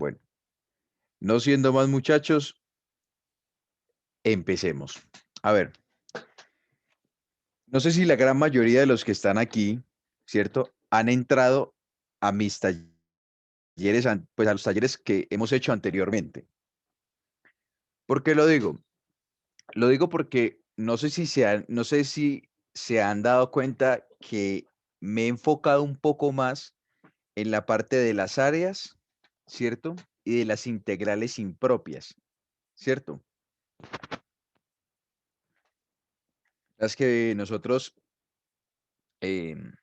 Bueno, no siendo más muchachos, empecemos. A ver, no sé si la gran mayoría de los que están aquí, ¿cierto? Han entrado a mis talleres, pues a los talleres que hemos hecho anteriormente. ¿Por qué lo digo? Lo digo porque no sé si se han dado cuenta que me he enfocado un poco más en la parte de las áreas, ¿cierto? Y de las integrales impropias, ¿cierto? Las que nosotros em,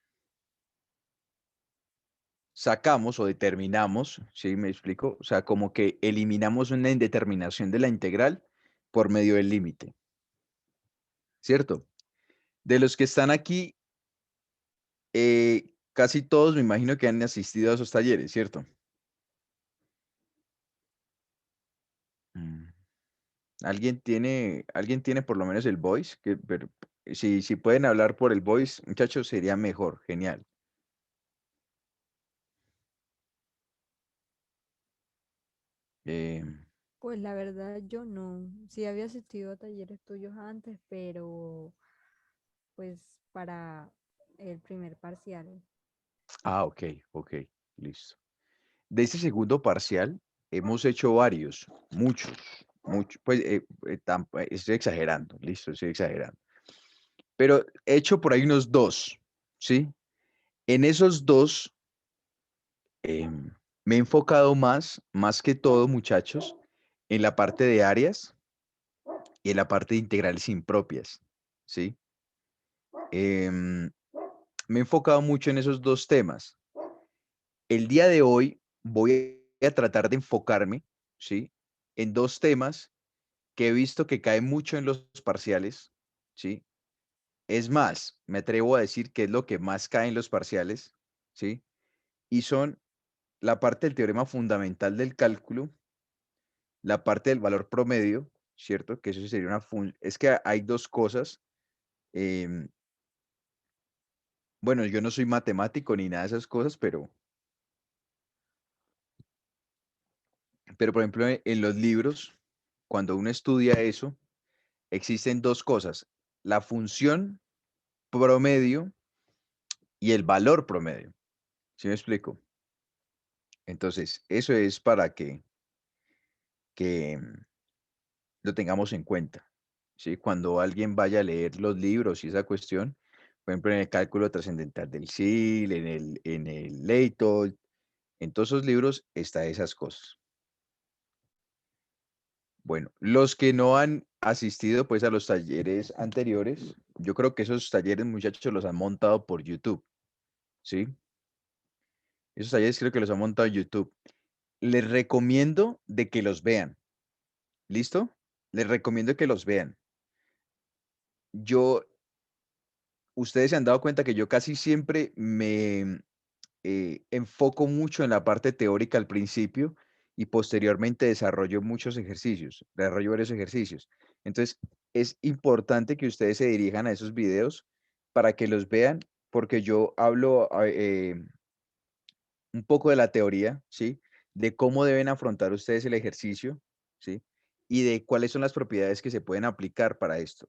sacamos o determinamos, ¿sí me explico? O sea, como que eliminamos una indeterminación de la integral por medio del límite, ¿cierto? De los que están aquí, casi todos me imagino que han asistido a esos talleres, ¿cierto? Mm. ¿Alguien tiene por lo menos el voice? Si pueden hablar por el voice, muchachos, sería mejor, genial. Em, Pues la verdad yo no. Sí había asistido a talleres tuyos antes, pero pues para el primer parcial. ok, ok, listo. De este segundo parcial hemos hecho varios, muchos, pues estoy exagerando, listo, estoy exagerando. Pero he hecho por ahí unos dos, ¿sí? En esos dos em, me he enfocado más que todo, muchachos, en la parte de áreas y en la parte de integrales impropias, ¿sí? Em, Me he enfocado mucho en esos dos temas. El día de hoy voy a tratar de enfocarme, ¿sí? En dos temas que he visto que caen mucho en los parciales, ¿sí? Es más, me atrevo a decir que es lo que más cae en los parciales, ¿sí? Y son la parte del teorema fundamental del cálculo, la parte del valor promedio, ¿cierto? Que eso sería es que hay dos cosas. em, bueno, yo no soy matemático ni nada de esas cosas, pero por ejemplo, en los libros, cuando uno estudia eso, existen dos cosas, la función promedio y el valor promedio. ¿Sí me explico? Entonces, eso es para que lo tengamos en cuenta, ¿sí? Cuando alguien vaya a leer los libros y esa cuestión, por ejemplo, en el cálculo trascendental del SIL, en el Leito, en todos esos libros está esas cosas. Bueno, los que no han asistido pues a los talleres anteriores, yo creo que esos talleres, muchachos, los han montado por YouTube, ¿sí? Esos talleres creo que los han montado en YouTube. Les recomiendo de que los vean. ¿Listo? Les recomiendo que los vean. Yo, ustedes se han dado cuenta que yo casi siempre me enfoco mucho en la parte teórica al principio y posteriormente desarrollo muchos ejercicios, desarrollo varios ejercicios. Entonces, es importante que ustedes se dirijan a esos videos para que los vean, porque yo hablo un poco de la teoría, ¿sí? De cómo deben afrontar ustedes el ejercicio, ¿sí? Y de cuáles son las propiedades que se pueden aplicar para esto.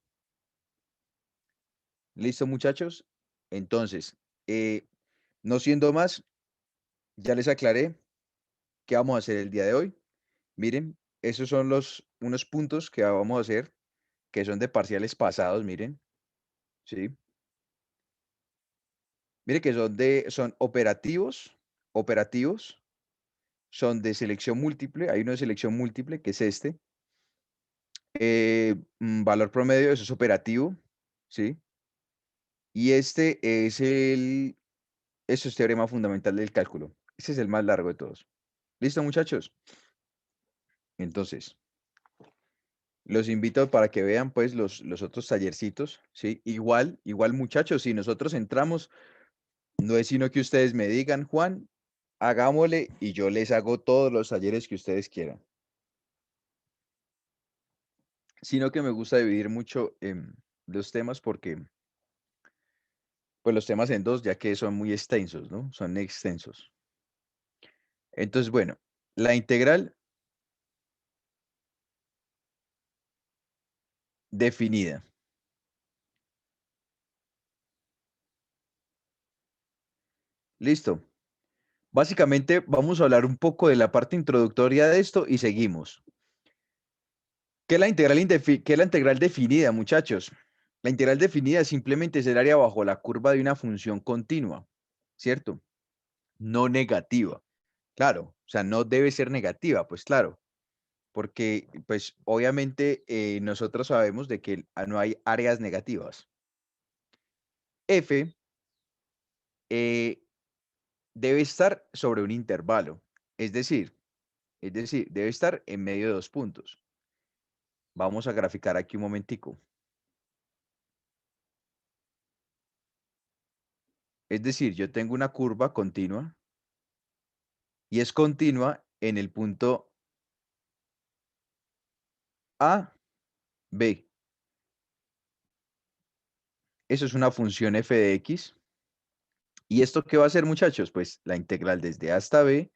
¿Listo, muchachos? Entonces, eh, no siendo más, ya les aclaré qué vamos a hacer el día de hoy. Miren, esos son unos puntos que vamos a hacer, que son de parciales pasados, miren, ¿sí? Mire que son operativos, son de selección múltiple, hay uno de selección múltiple, que es este. Valor promedio, eso es operativo, ¿sí? Y eso es teorema fundamental del cálculo. Ese es el más largo de todos. ¿Listo, muchachos? Entonces, los invito para que vean pues los otros tallercitos, ¿sí? Igual, muchachos, si nosotros entramos, no es sino que ustedes me digan, Juan, hagámosle y yo les hago todos los talleres que ustedes quieran. Sino que me gusta dividir mucho los temas porque, pues los temas en dos, ya que son muy extensos, ¿no? Son extensos. Entonces, bueno, la integral definida. Listo. Básicamente vamos a hablar un poco de la parte introductoria de esto y seguimos. ¿Qué es qué es la integral definida, muchachos? La integral definida simplemente es el área bajo la curva de una función continua, ¿cierto? No negativa. Claro, o sea, no debe ser negativa, pues claro, porque pues obviamente nosotros sabemos de que no hay áreas negativas. F eh, debe estar sobre un intervalo, es decir, debe estar en medio de dos puntos. Vamos a graficar aquí un momentico. Es decir, yo tengo una curva continua y es continua en el punto A, B. Eso es una función f de x. ¿Y esto qué va a hacer, muchachos? Pues la integral desde A hasta B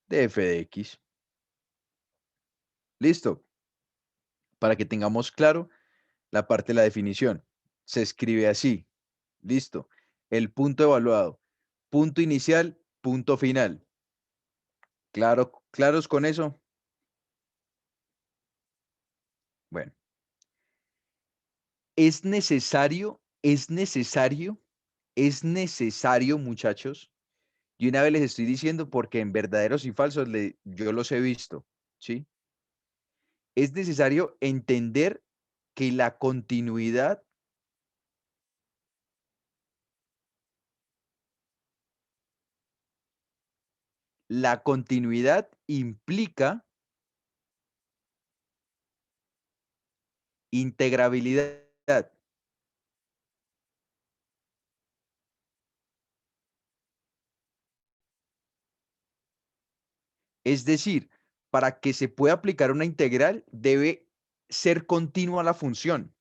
de f de x. Listo. Para que tengamos claro la parte de la definición. Se escribe así. Listo. El punto evaluado. Punto inicial, punto final. Claro, ¿claros con eso? Bueno, es necesario, muchachos. Y una vez les estoy diciendo porque en verdaderos y falsos yo los he visto, ¿sí? Es necesario entender que la continuidad implica integrabilidad. Es decir, para que se pueda aplicar una integral debe ser continua la función.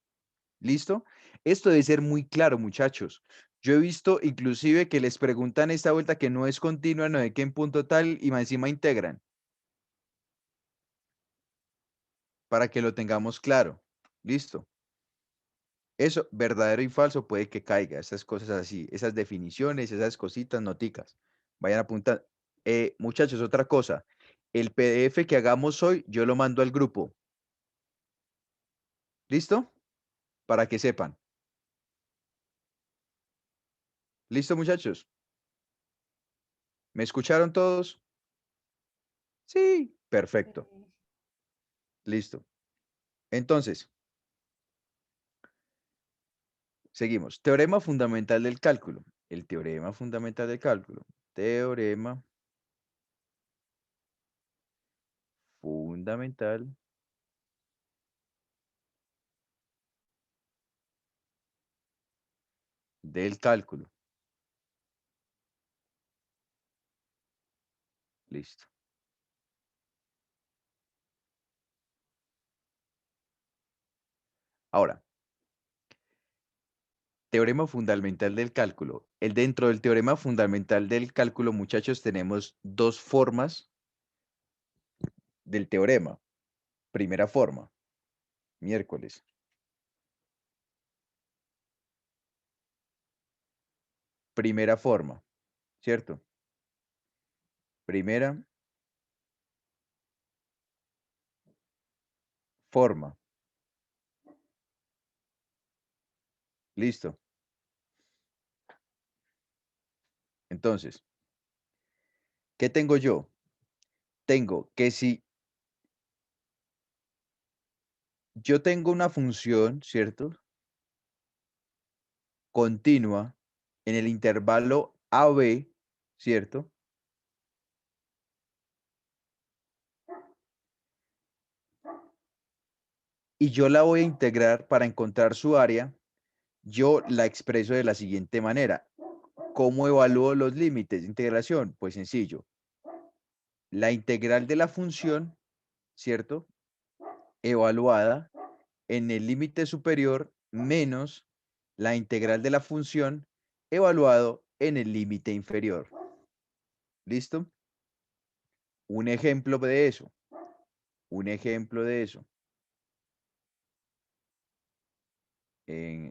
¿Listo? Esto debe ser muy claro, muchachos. Yo he visto inclusive que les preguntan esta vuelta que no es continua, no de qué en punto tal y más encima integran. Para que lo tengamos claro. ¿Listo? Eso, verdadero y falso, puede que caiga. Esas cosas así, esas definiciones, esas cositas, noticas. Vayan apuntando. Muchachos, otra cosa. El PDF que hagamos hoy, yo lo mando al grupo. ¿Listo? Para que sepan. ¿Listo, muchachos? ¿Me escucharon todos? Sí, perfecto. Sí. Listo. Entonces, seguimos. Teorema fundamental del cálculo. El teorema fundamental del cálculo. Teorema fundamental del cálculo. Listo. Ahora, teorema fundamental del cálculo. Dentro del teorema fundamental del cálculo, muchachos, tenemos dos formas del teorema. Primera forma, miércoles. Primera forma, ¿cierto? Primera forma. Listo. Entonces, ¿qué tengo yo? Tengo que si yo tengo una función, ¿cierto? Continua en el intervalo AB, ¿cierto? Y yo la voy a integrar para encontrar su área, yo la expreso de la siguiente manera. ¿Cómo evalúo los límites de integración? Pues sencillo. La integral de la función, ¿cierto? Evaluada en el límite superior menos la integral de la función evaluado en el límite inferior. ¿Listo? Un ejemplo de eso. Un ejemplo de eso.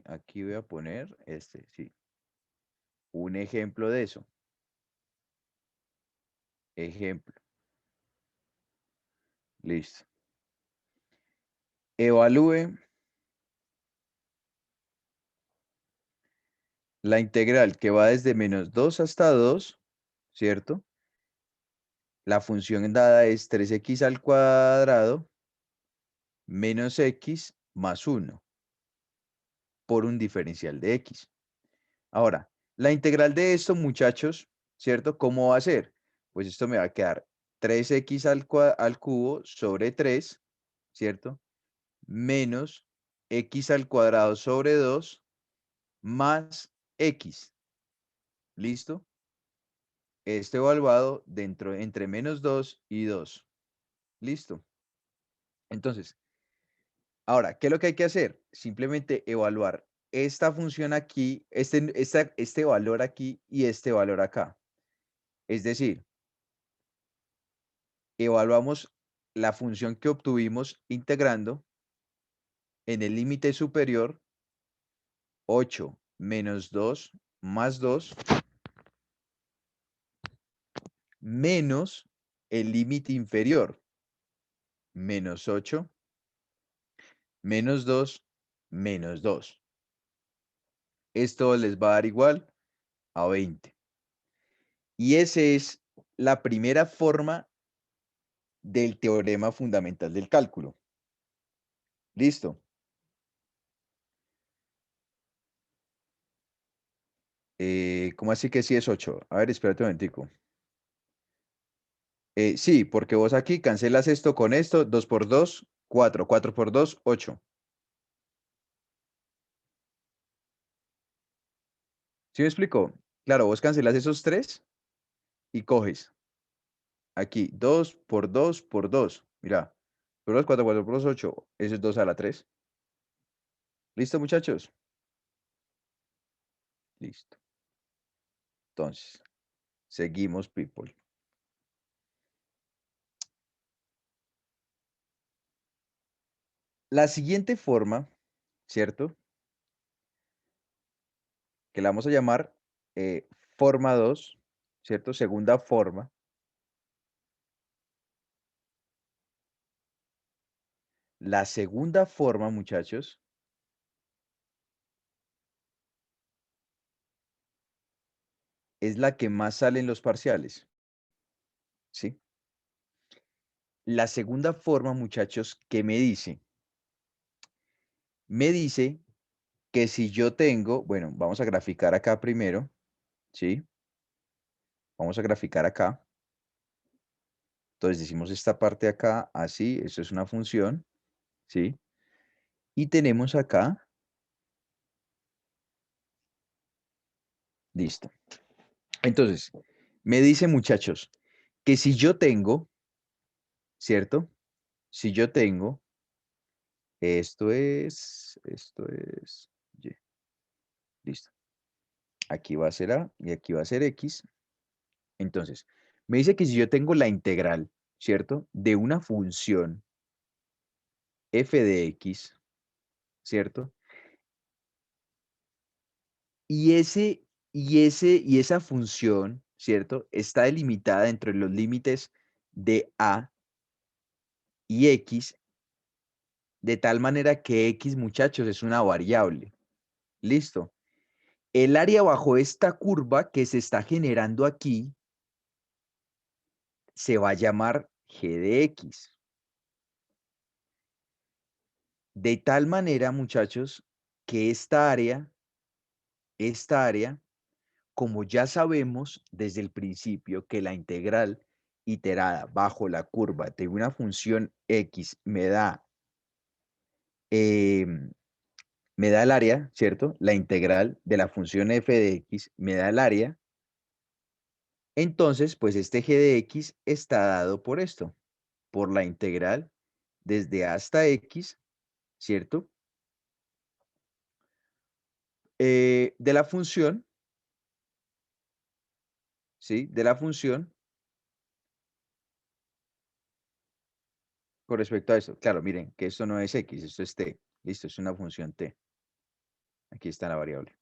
Aquí voy a poner sí. Un ejemplo de eso. Ejemplo. Listo. Evalúe la integral que va desde -2 hasta 2, ¿cierto? La función dada es 3x al cuadrado menos x más 1 por un diferencial de x. Ahora, la integral de esto, muchachos, ¿cierto? ¿Cómo va a ser? Pues esto me va a quedar 3x al cubo sobre 3, ¿cierto? Menos x al cuadrado sobre 2 más x. ¿Listo? Este evaluado dentro entre -2 y 2. ¿Listo? Entonces, ahora, ¿qué es lo que hay que hacer? Simplemente evaluar esta función aquí, este valor aquí y este valor acá. Es decir, evaluamos la función que obtuvimos integrando en el límite superior 8 menos 2 más 2 menos el límite inferior menos 8 menos 2 menos 2. Esto les va a dar igual a 20. Y esa es la primera forma del teorema fundamental del cálculo. ¿Listo? ¿Cómo así que sí es 8? A ver, espérate un momentico. Sí, porque vos aquí cancelas esto con esto, 2 por 2, 4, 4 por 2, 8. ¿Sí me explico? Claro, vos cancelas esos 3 y coges aquí 2 por 2 por 2. Mira, por 2, 4, 4 por 2, 8. Eso es 2 a la 3. ¿Listo, muchachos? Listo. Entonces, seguimos, people. La siguiente forma, ¿cierto? Que la vamos a llamar forma 2, ¿cierto? Segunda forma. La segunda forma, muchachos, es la que más sale en los parciales, ¿sí? La segunda forma, muchachos, ¿qué me dice? Me dice que si yo tengo, bueno, vamos a graficar acá primero, ¿sí? Vamos a graficar acá. Entonces decimos esta parte acá, así, eso es una función, ¿sí? Y tenemos acá, listo. Entonces, me dice, muchachos, que si yo tengo, ¿cierto? Si yo tengo, esto es, Y, listo. Aquí va a ser A y aquí va a ser X. Entonces, me dice que si yo tengo la integral, ¿cierto? De una función f de x, ¿cierto? Y esa función, ¿cierto? Está delimitada entre los límites de a y x, de tal manera que x, muchachos, es una variable. ¿Listo? El área bajo esta curva que se está generando aquí se va a llamar g de x. De tal manera, muchachos, que esta área, como ya sabemos desde el principio que la integral iterada bajo la curva de una función x me da el área, ¿cierto? La integral de la función f de x me da el área. Entonces, pues este g de x está dado por esto, por la integral desde a hasta x, ¿cierto? De la función, ¿sí? De la función Con respecto a eso, claro, miren que esto no es X, esto es T. Listo, es una función T. Aquí está la variable.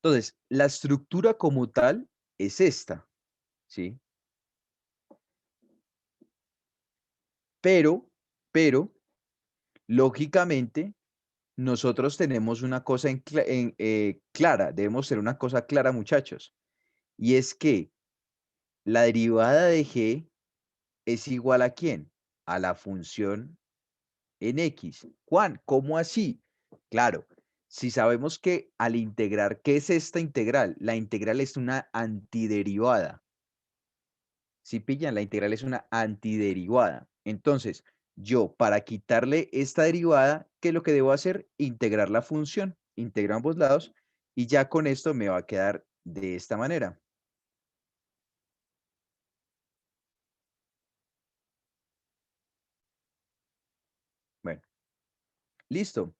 Entonces, la estructura como tal es esta, ¿sí? Pero, lógicamente, nosotros tenemos una cosa clara, debemos ser una cosa clara, muchachos, y es que la derivada de G es igual ¿a quién? A la función en X. Juan, ¿cómo así? Claro, si sabemos que al integrar, ¿qué es esta integral? La integral es una antiderivada. Si pillan, la integral es una antiderivada. Entonces, yo para quitarle esta derivada, ¿qué es lo que debo hacer? Integrar la función, integro ambos lados y ya con esto me va a quedar de esta manera. Bueno, listo.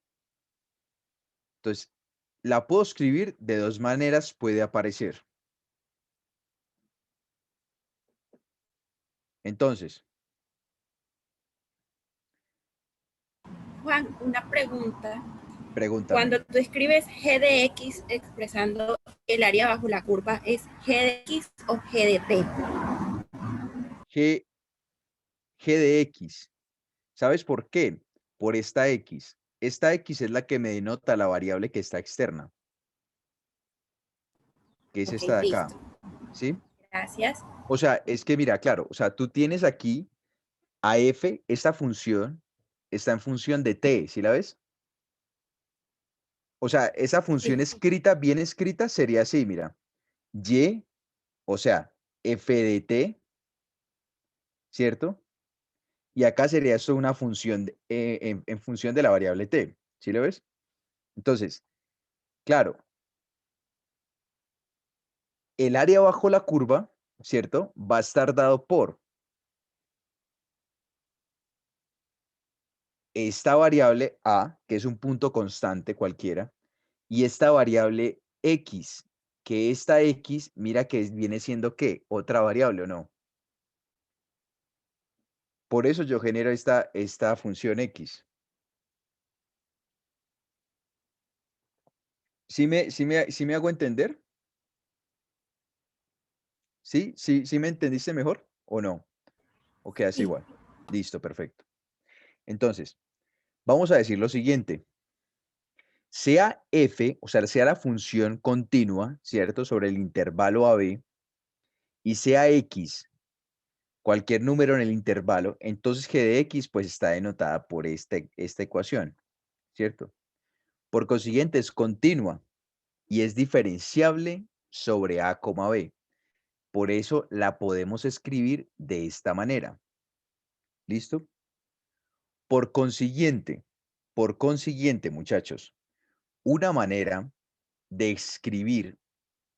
Entonces, la puedo escribir de dos maneras, puede aparecer. Entonces, Juan, una pregunta. pregúntame. Cuando tú escribes g de x expresando el área bajo la curva, ¿es g de x o g de t? G, G de X. ¿Sabes por qué? Por esta X. Esta X es la que me denota la variable que está externa, que es Ok, esta de acá. listo. ¿Sí? Gracias. O sea, es que mira, claro, o sea, tú tienes aquí a f, esta función está en función de t, ¿sí la ves? O sea, esa función Sí. escrita, bien escrita, sería así, mira, y, o sea, f de t, ¿cierto? Y acá sería esto una función en función de la variable t, ¿sí lo ves? Entonces, claro, el área bajo la curva, ¿cierto? Va a estar dado por esta variable a, que es un punto constante cualquiera, y esta variable x, que esta x, mira que viene siendo ¿qué? Otra variable, ¿o no? Por eso yo genero esta función x. ¿Sí me hago entender? ¿Sí? ¿Sí me entendiste mejor o no? ¿O quedas Sí. igual? Listo, perfecto. Entonces, vamos a decir lo siguiente. Sea f, o sea, sea la función continua, ¿cierto? Sobre el intervalo AB, y sea x cualquier número en el intervalo, entonces g de x pues está denotada por esta ecuación, ¿cierto? Por consiguiente es continua y es diferenciable sobre a, b. Por eso la podemos escribir de esta manera. ¿Listo? Por consiguiente, muchachos, una manera de escribir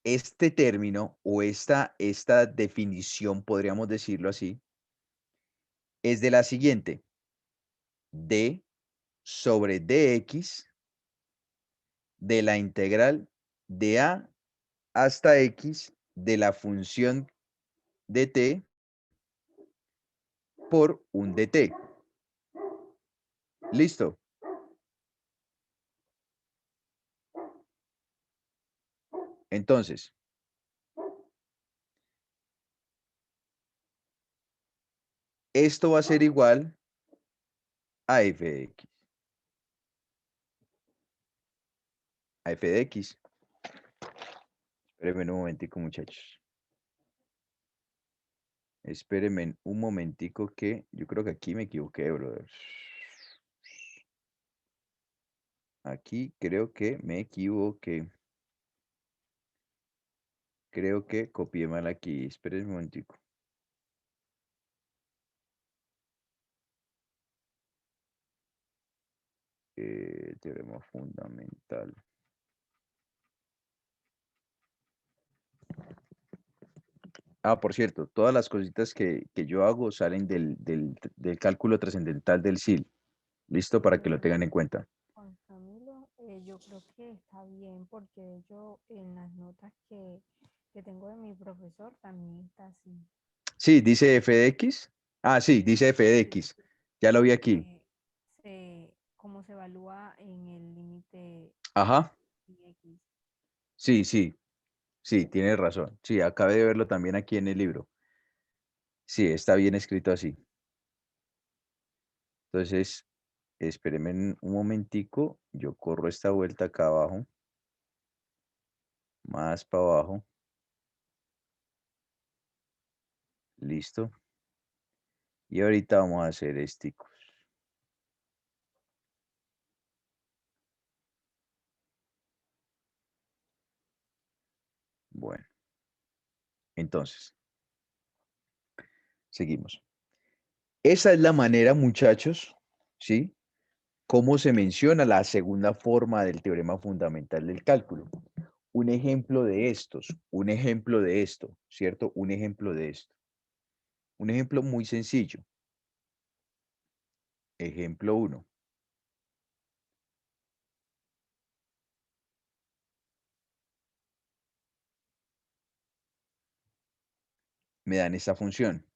este término o esta definición, podríamos decirlo así, es de la siguiente: d sobre dx de la integral de a hasta x de la función de t por un dt. Listo. Entonces, esto va a ser igual a f de x. A f de x. Espérenme un momentico, muchachos. Espérenme un momentico que yo creo que aquí me equivoqué, brother. Aquí creo que me equivoqué. Creo que copié mal aquí. Espérenme un momentico. Teorema fundamental. Ah, por cierto, todas las cositas que yo hago salen del cálculo trascendental del SIL. Listo para que lo Bueno, tengan en cuenta. Juan Camilo, yo creo que está bien porque yo en las notas que tengo de mi profesor también está así. Sí, dice f de x. Ah, sí, dice f de x. Ya lo vi aquí. Como se evalúa en el límite Ajá. y X. Sí, sí, sí, tienes razón. Sí, acabé de verlo también aquí en el libro. Sí, está bien escrito así. Entonces, espérenme un momentico. Yo corro esta vuelta acá abajo. Más para abajo. Listo. Y ahorita vamos a hacer esticos. Bueno, entonces, seguimos. Esa es la manera, muchachos, ¿sí? Cómo se menciona la segunda forma del teorema fundamental del cálculo. Un ejemplo de estos, un ejemplo de esto, ¿cierto? Un ejemplo de esto. Un ejemplo muy sencillo. Ejemplo 1. Me dan esta función.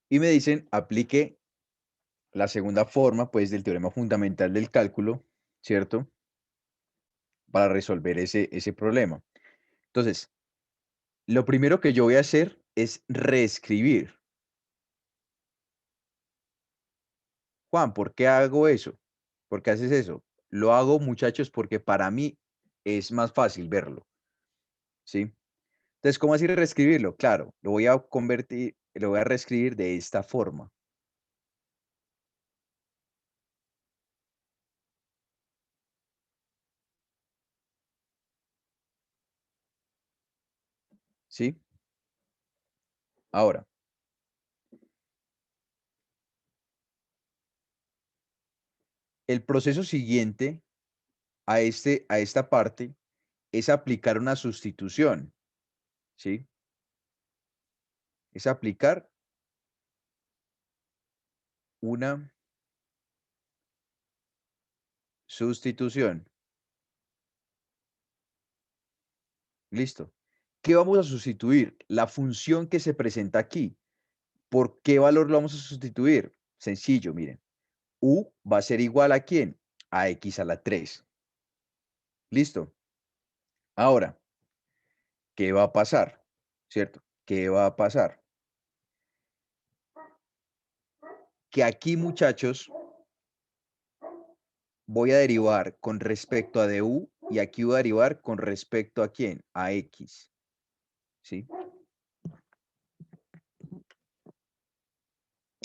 Y me dicen, aplique la segunda forma, pues, del teorema fundamental del cálculo, ¿cierto? Para resolver ese problema. Entonces, lo primero que yo voy a hacer es reescribir. Juan, ¿por qué hago eso? ¿Por qué haces eso? Lo hago, muchachos, porque para mí es más fácil verlo, ¿sí? Entonces, ¿cómo así reescribirlo? Claro, lo voy a convertir, lo voy a reescribir de esta forma. ¿Sí? Ahora, el proceso siguiente a esta parte es aplicar una sustitución, ¿sí? Es aplicar una sustitución. Listo. ¿Qué vamos a sustituir? La función que se presenta aquí. ¿Por qué valor lo vamos a sustituir? Sencillo, miren. U va a ser igual ¿a quién? A x a la 3. ¿Listo? Ahora, ¿qué va a pasar? ¿Cierto? ¿Qué va a pasar? Que aquí, muchachos, voy a derivar con respecto a du y aquí voy a derivar con respecto a quién? A x. ¿Sí?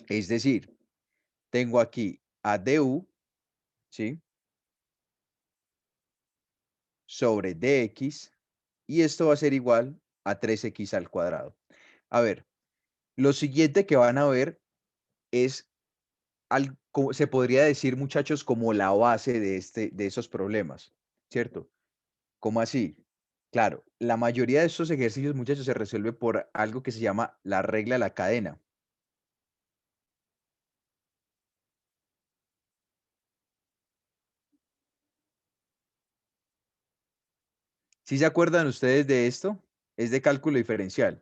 Es decir, tengo aquí a du, ¿sí? Sobre dx y esto va a ser igual a 3x al cuadrado. A ver, lo siguiente que van a ver es, se podría decir, muchachos, como la base de esos problemas, ¿cierto? ¿Cómo así? Claro, la mayoría de estos ejercicios, muchachos, se resuelve por algo que se llama la regla de la cadena. ¿Sí se acuerdan ustedes de esto? Es de cálculo diferencial.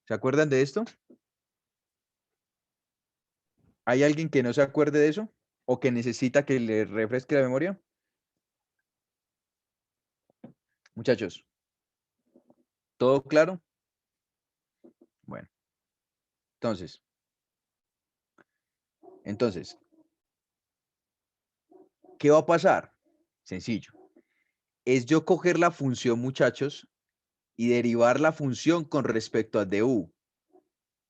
¿Se acuerdan de esto? ¿Hay alguien que no se acuerde de eso? ¿O que necesita que le refresque la memoria? Muchachos, ¿todo claro? Bueno, entonces, ¿qué va a pasar? Sencillo. Es yo coger la función, muchachos, y derivar la función con respecto a du,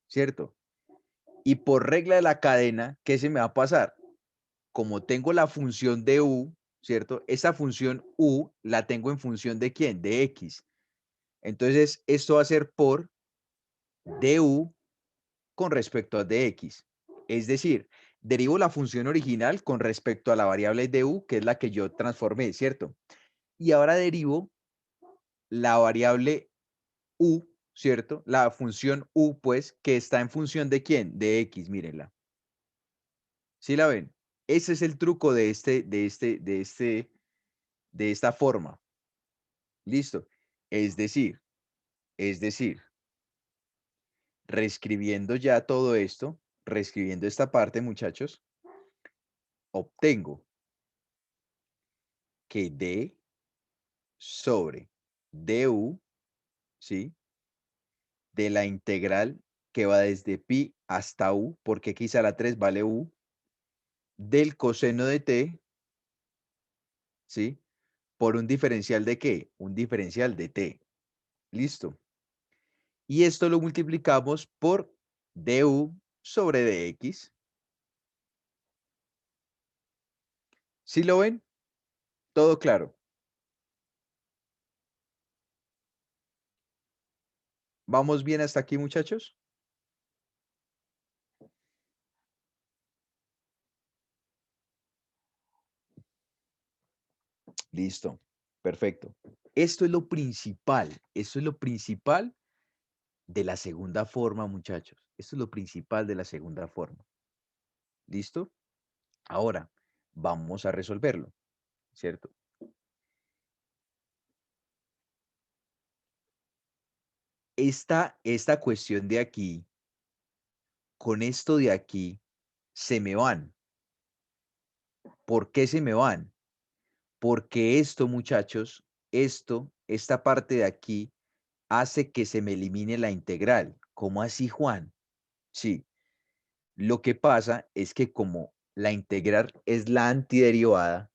¿cierto? Y por regla de la cadena, ¿qué se me va a pasar? Como tengo la función de u, ¿cierto? Esa función u la tengo en función de quién? De x. Entonces, esto va a ser por du con respecto a dx. Es decir, derivo la función original con respecto a la variable du, que es la que yo transformé, ¿cierto? Y ahora derivo la variable u, ¿cierto? La función u, pues, que está en función de quién? De x, mírenla. ¿Sí la ven? Ese es el truco de esta forma. ¿Listo? Es decir, reescribiendo ya todo esto, reescribiendo esta parte, muchachos, obtengo que D sobre du, ¿sí? De la integral que va desde pi hasta u, porque x a la 3 vale u, del coseno de t, ¿sí? Por un diferencial de ¿qué? Un diferencial de t. ¿Listo? Y esto lo multiplicamos por du sobre dx. ¿Sí lo ven? Todo claro. ¿Vamos bien hasta aquí, muchachos? Listo. Perfecto. Esto es lo principal de la segunda forma, muchachos. Esto es lo principal de la segunda forma. ¿Listo? Ahora, vamos a resolverlo, ¿cierto? Esta cuestión de aquí, con esto de aquí, se me van. ¿Por qué se me van? Porque esto, muchachos, esta parte de aquí, hace que se me elimine la integral. ¿Cómo así, Juan? Sí. Lo que pasa es que como la integral es la antiderivada,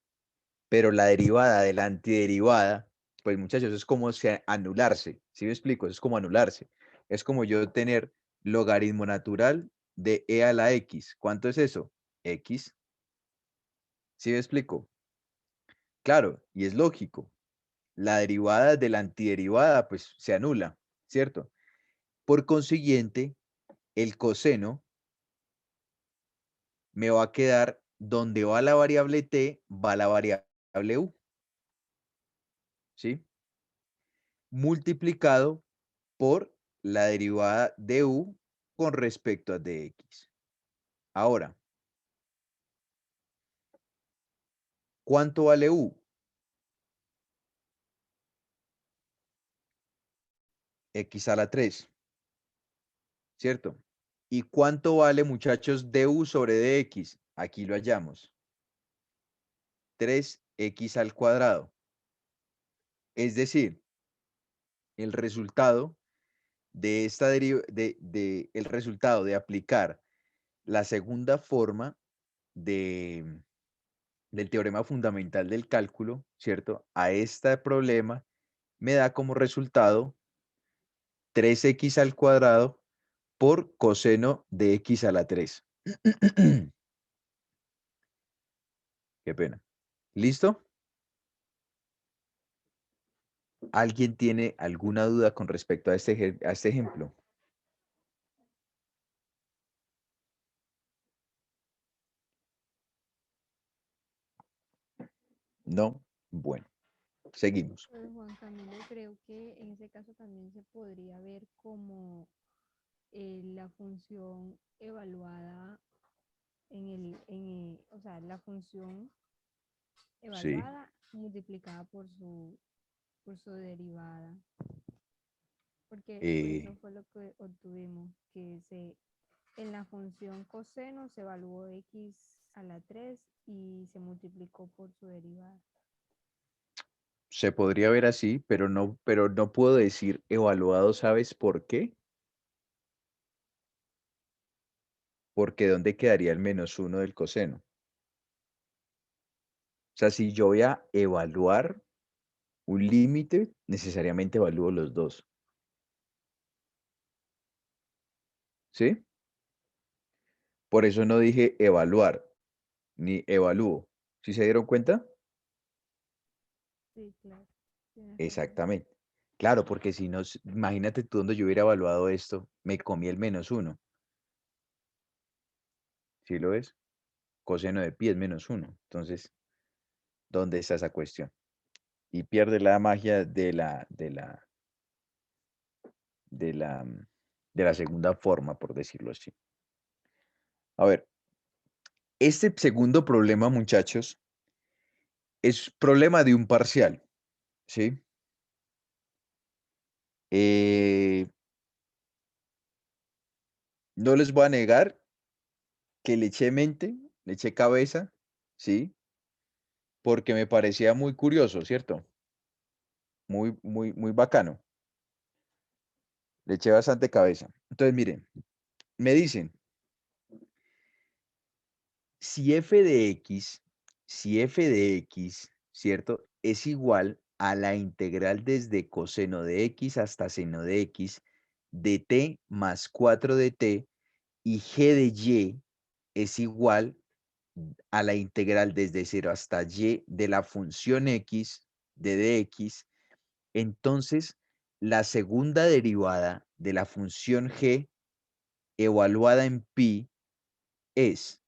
pero la derivada de la antiderivada, pues muchachos, es como anularse. ¿Sí me explico? Es como anularse. Es como yo tener logaritmo natural de e a la x. ¿Cuánto es eso? X. ¿Sí me explico? Claro, y es lógico. La derivada de la antiderivada, pues se anula, ¿cierto? Por consiguiente, el coseno me va a quedar donde va la variable t, va la variable u, ¿sí? Multiplicado por la derivada de u con respecto a dx. Ahora, ¿cuánto vale u? X a la 3, ¿cierto? ¿Y cuánto vale, muchachos, du sobre dx? Aquí lo hallamos. 3x al cuadrado. Es decir, el resultado de esta el resultado de aplicar la segunda forma de, del teorema fundamental del cálculo, ¿cierto? A este problema me da como resultado 3x al cuadrado por coseno de x a la 3. Qué pena. ¿Listo? ¿Alguien tiene alguna duda con respecto a este ejemplo? ¿No? Bueno, seguimos. Pues, Juan Camilo, creo que en ese caso también se podría ver como la función evaluada o sea, la función Sí. evaluada multiplicada por su derivada, porque pues eso Eh, fue lo que obtuvimos, en la función coseno se evaluó x a la 3 y se multiplicó por su derivada. Se podría ver así, pero no puedo decir evaluado, ¿sabes por qué? Porque ¿dónde quedaría el -1 del coseno? O sea, si yo voy a evaluar un límite, necesariamente evalúo los dos. ¿Sí? Por eso no dije evaluar, ni evalúo. ¿Sí se dieron cuenta? Sí, claro, tienes razón. Exactamente. Claro, porque si no, imagínate tú donde yo hubiera evaluado esto, me comí el -1. ¿Sí lo ves? Coseno de pi es -1. Entonces, ¿dónde está esa cuestión? Y pierde la magia de la, de la segunda forma, por decirlo así. A ver, Este segundo problema, muchachos, es problema de un parcial, ¿sí? No les voy a negar que le eché mente, le eché cabeza, ¿sí? Porque me parecía muy curioso, ¿cierto? Muy bacano. Le eché bastante cabeza. Entonces, miren, me dicen, si f de x, ¿cierto? Es igual a la integral desde coseno de x hasta seno de x de t más 4 de t y g de y es igual a la integral desde 0 hasta y de la función x de dx, entonces la segunda derivada de la función g evaluada en pi es,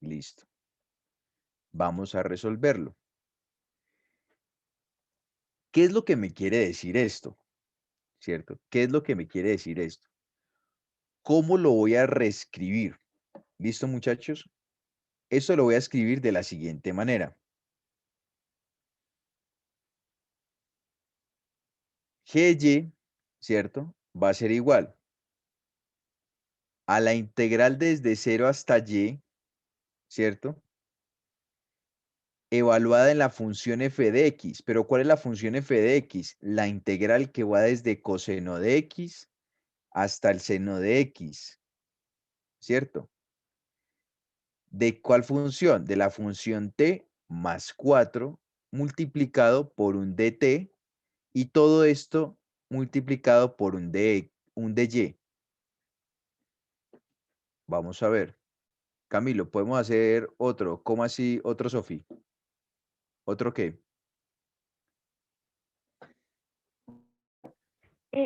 listo, vamos a resolverlo. ¿Qué es lo que me quiere decir esto? ¿Cierto? ¿Qué es lo que me quiere decir esto? ¿Cómo lo voy a reescribir? ¿Listo, muchachos? Esto lo voy a escribir de la siguiente manera. GY, ¿cierto? Va a ser igual a la integral desde 0 hasta y, ¿cierto? Evaluada en la función f de x. Pero ¿cuál es la función f de x? La integral que va desde coseno de x hasta el seno de x, ¿cierto? ¿De cuál función? De la función t más 4 multiplicado por un dt y todo esto multiplicado por un dy. Vamos a ver. Camilo, podemos hacer otro. ¿Cómo así otro, Sofi? ¿Otro qué?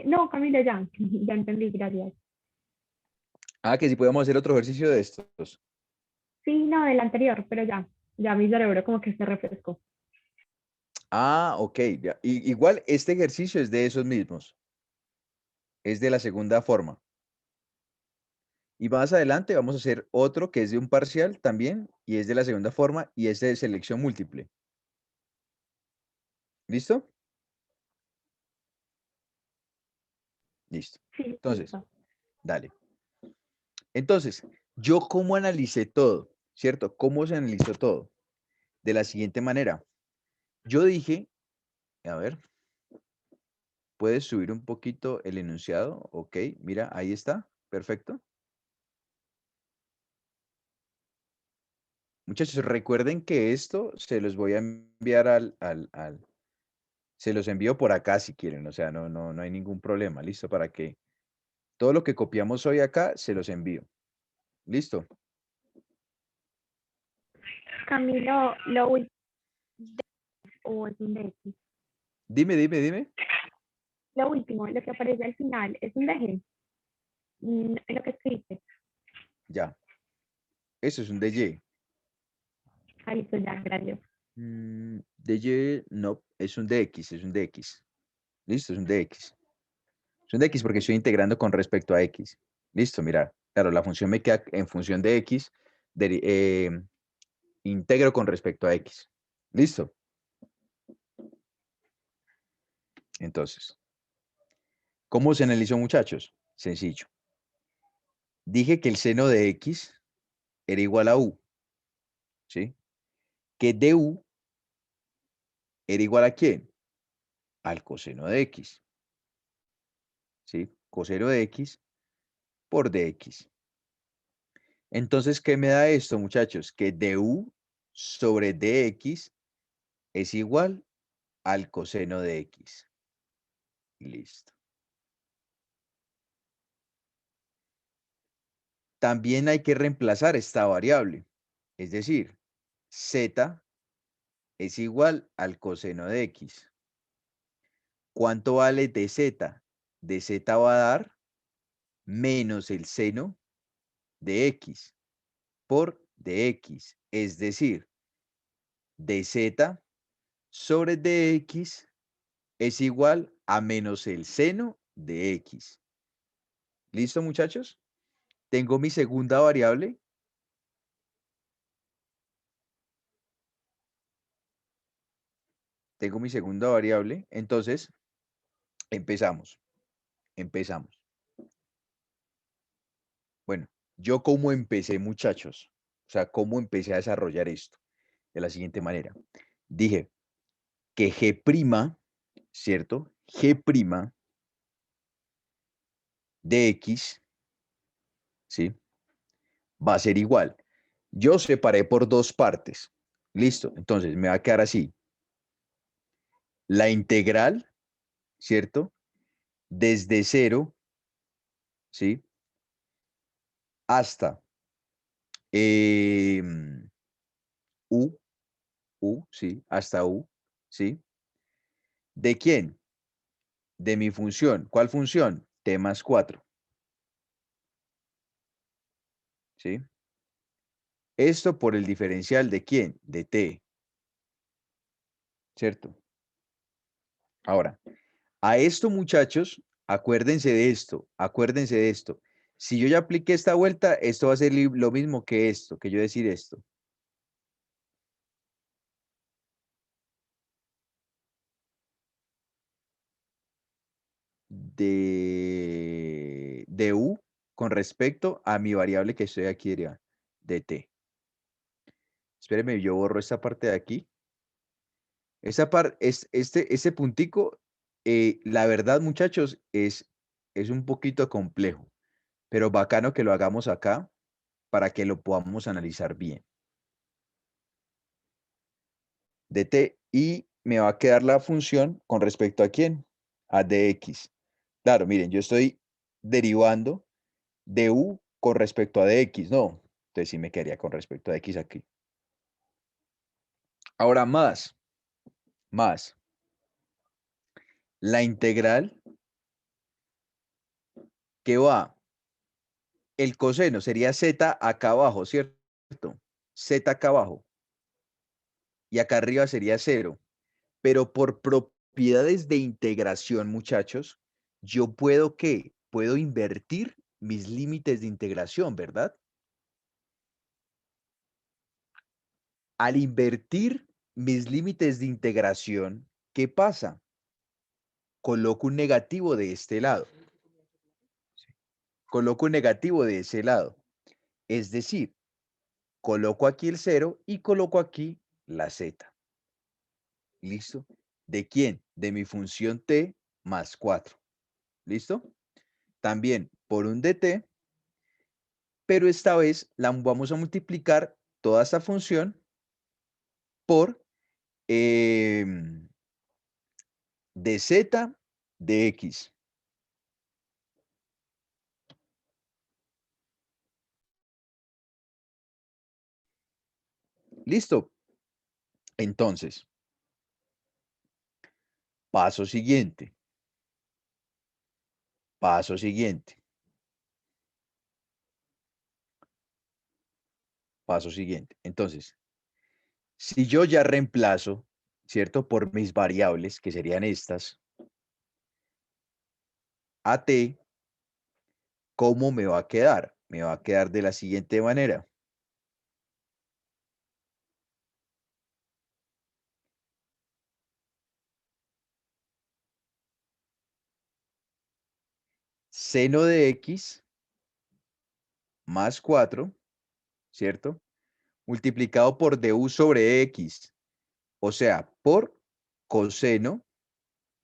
No, Camila, ya, ya entendí, gracias. Ah, que si podemos hacer otro ejercicio de estos. Sí, no, del anterior, pero ya mi cerebro como que se refrescó. Ah, ok. Ya. Igual este ejercicio es de esos mismos. Es de la segunda forma. Y más adelante vamos a hacer otro que es de un parcial también y es de la segunda forma y es de selección múltiple. ¿Listo? Listo. Sí, Entonces, listo. dale. Entonces, yo cómo analicé todo, ¿cierto? ¿Cómo se analizó todo? De la siguiente manera. Yo dije, a ver, ¿puedes subir un poquito el enunciado? Ok, mira, ahí está. Perfecto. Muchachos, recuerden que esto se los voy a enviar se los envío por acá si quieren, o sea, no hay ningún problema, listo, para que todo lo que copiamos hoy acá se los envío. Listo. Camilo, lo último o es un de X. Dime. Lo último, lo que aparece al final es un deje. Lo que escribe. Ya. Eso es un DY. Ah, listo, ya, gracias. DY, no, es un DX, es un DX. Listo, es un DX. Es un DX porque estoy integrando con respecto a X. Listo, mira. Claro, la función me queda en función de X, integro con respecto a X. Listo. Entonces, ¿cómo se analizó, muchachos? Sencillo. Dije que el seno de X era igual a U, ¿sí? Que du era igual a ¿quién? Al coseno de X, ¿sí? Coseno de X por dx. Entonces, ¿qué me da esto, muchachos? Que du sobre dx es igual al coseno de X. Listo. También hay que reemplazar esta variable. Es decir, z es igual al coseno de X. ¿Cuánto vale de z? De z va a dar menos el seno de X por dx. Es decir, dz sobre dx es igual a menos el seno de X. ¿Listo, muchachos? Tengo mi segunda variable tengo mi segunda variable, entonces empezamos. Bueno, yo cómo empecé, muchachos, o sea, cómo empecé a desarrollar esto de la siguiente manera. Dije que G', ¿cierto? G' de X, ¿sí? Va a ser igual. Yo separé por dos partes. Listo, entonces me va a quedar así. La integral, ¿cierto? Desde 0, ¿sí? Hasta U, ¿sí? Hasta U, ¿sí? ¿De quién? De mi función. ¿Cuál función? T más 4, ¿sí? Esto por el diferencial de quién? De T, ¿cierto? Ahora, a esto, muchachos, acuérdense de esto. Si yo ya apliqué esta vuelta, esto va a ser lo mismo que esto, que yo decir esto. De U con respecto a mi variable que estoy aquí derivando, de T. Espérenme, yo borro esta parte de aquí. Esa parte, este puntico, la verdad, muchachos, es un poquito complejo, pero bacano que lo hagamos acá para que lo podamos analizar bien. De T y me va a quedar la función con respecto a quién, a dx. Claro, miren, yo estoy derivando de U con respecto a dx, no. Entonces sí me quedaría con respecto a x aquí. Ahora más, la integral que va, el coseno sería z acá abajo, ¿cierto? Z acá abajo. Y acá arriba sería 0. Pero por propiedades de integración, muchachos, yo puedo, ¿qué? Puedo invertir mis límites de integración, ¿verdad? Al invertir mis límites de integración, ¿qué pasa? Coloco un negativo de este lado. Coloco un negativo de ese lado. Es decir, coloco aquí el 0 y coloco aquí la z. ¿Listo? ¿De quién? De mi función t más 4. ¿Listo? También por un dt, pero esta vez la vamos a multiplicar toda esta función por dz de x. ¿Listo? Entonces, paso siguiente. Paso siguiente. Paso siguiente. Entonces, si yo ya reemplazo, ¿cierto? Por mis variables, que serían estas, a t, ¿cómo me va a quedar? Me va a quedar de la siguiente manera. Seno de x más 4, ¿cierto? Multiplicado por du sobre x, o sea, por coseno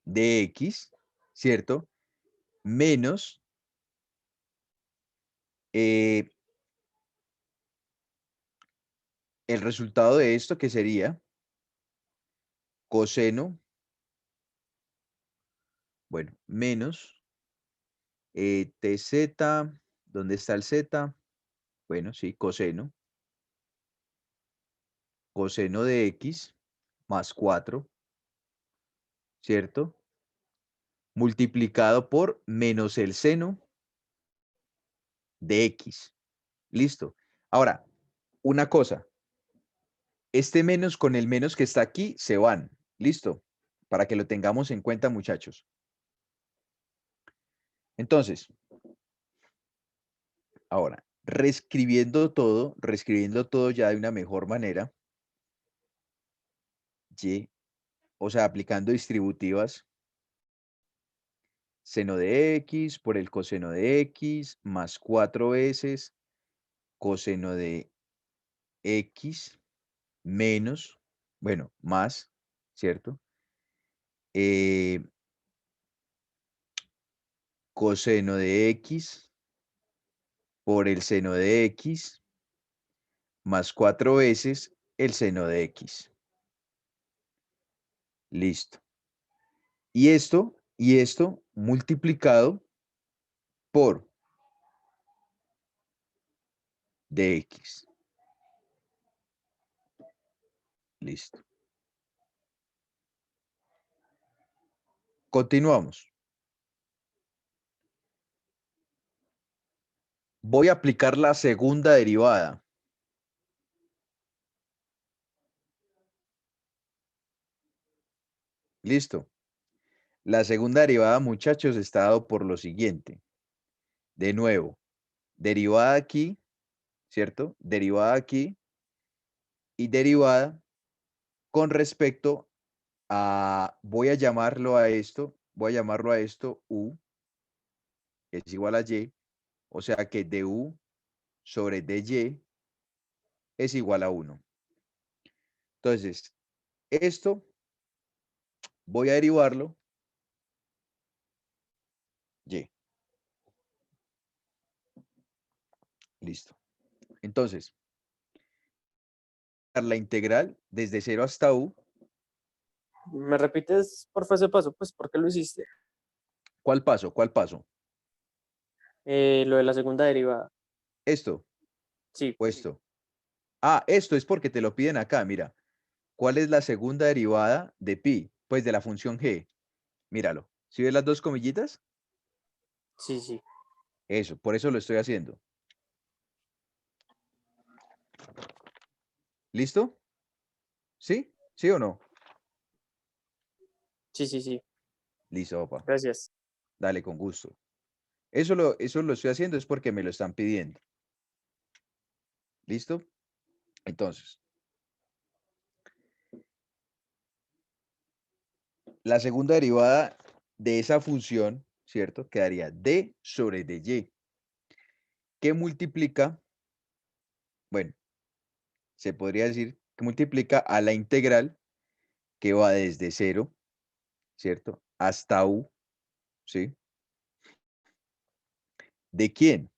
de x, ¿cierto? Menos el resultado de esto, que sería coseno, bueno, menos tz, ¿dónde está el z? Bueno, sí, coseno de x más 4, ¿cierto? Multiplicado por menos el seno de x. Listo. Ahora, una cosa. Este menos con el menos que está aquí se van. Listo. Para que lo tengamos en cuenta, muchachos. Entonces, ahora, reescribiendo todo ya de una mejor manera. Y o sea, aplicando distributivas, seno de x por el coseno de x más 4 veces coseno de x menos, bueno, más, ¿cierto? Coseno de x por el seno de x más 4 veces el seno de x. Listo. Y esto multiplicado por dx. Listo. Continuamos. Voy a aplicar la segunda derivada. Listo. La segunda derivada, muchachos, está dado por lo siguiente. De nuevo, derivada aquí, ¿cierto? Derivada aquí y derivada con respecto a, voy a llamarlo a esto u, es igual a y, o sea que du sobre dy es igual a 1. Entonces, esto voy a derivarlo y. Listo. Entonces, la integral desde 0 hasta u. ¿Me repites por ese paso? Pues, ¿por qué lo hiciste? ¿Cuál paso? ¿Cuál paso? Lo de la segunda derivada. ¿Esto Sí, o esto? Ah, esto es porque te lo piden acá, mira. ¿Cuál es la segunda derivada de pi? Pues de la función g. Míralo. ¿Sí ves las dos comillitas? sí, sí. Eso, por eso lo estoy haciendo. ¿Listo? ¿Sí? ¿Sí o no? Sí, sí, sí. Listo, papá. Gracias. Dale, con gusto. Eso lo estoy haciendo es porque me lo están pidiendo. ¿Listo? Entonces, la segunda derivada de esa función, ¿cierto? Quedaría d sobre dy. ¿Qué multiplica? Bueno, se podría decir que multiplica a la integral que va desde 0, ¿cierto? Hasta u, ¿sí? ¿De quién?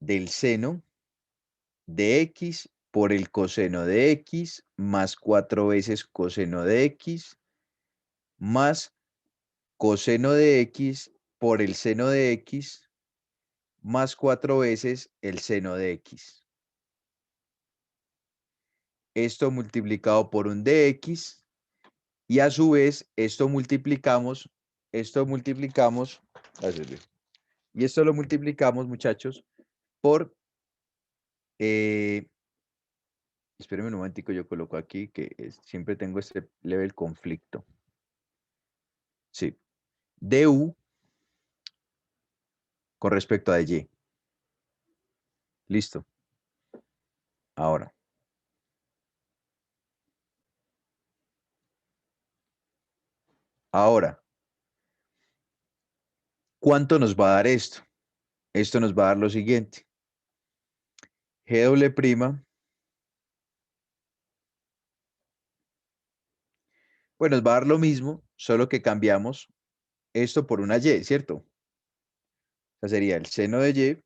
Del seno de x por el coseno de x más 4 veces coseno de x más coseno de x por el seno de x más 4 veces el seno de x. Esto multiplicado por un dx y a su vez esto multiplicamos, y esto lo multiplicamos, muchachos, por, espérenme un momentico, yo coloco aquí que siempre tengo este leve conflicto. Sí, du con respecto a y. Listo. Ahora. Ahora, ¿cuánto nos va a dar esto? Esto nos va a dar lo siguiente. G', pues nos va a dar lo mismo, solo que cambiamos esto por una y, ¿cierto? O sea, sería el seno de y,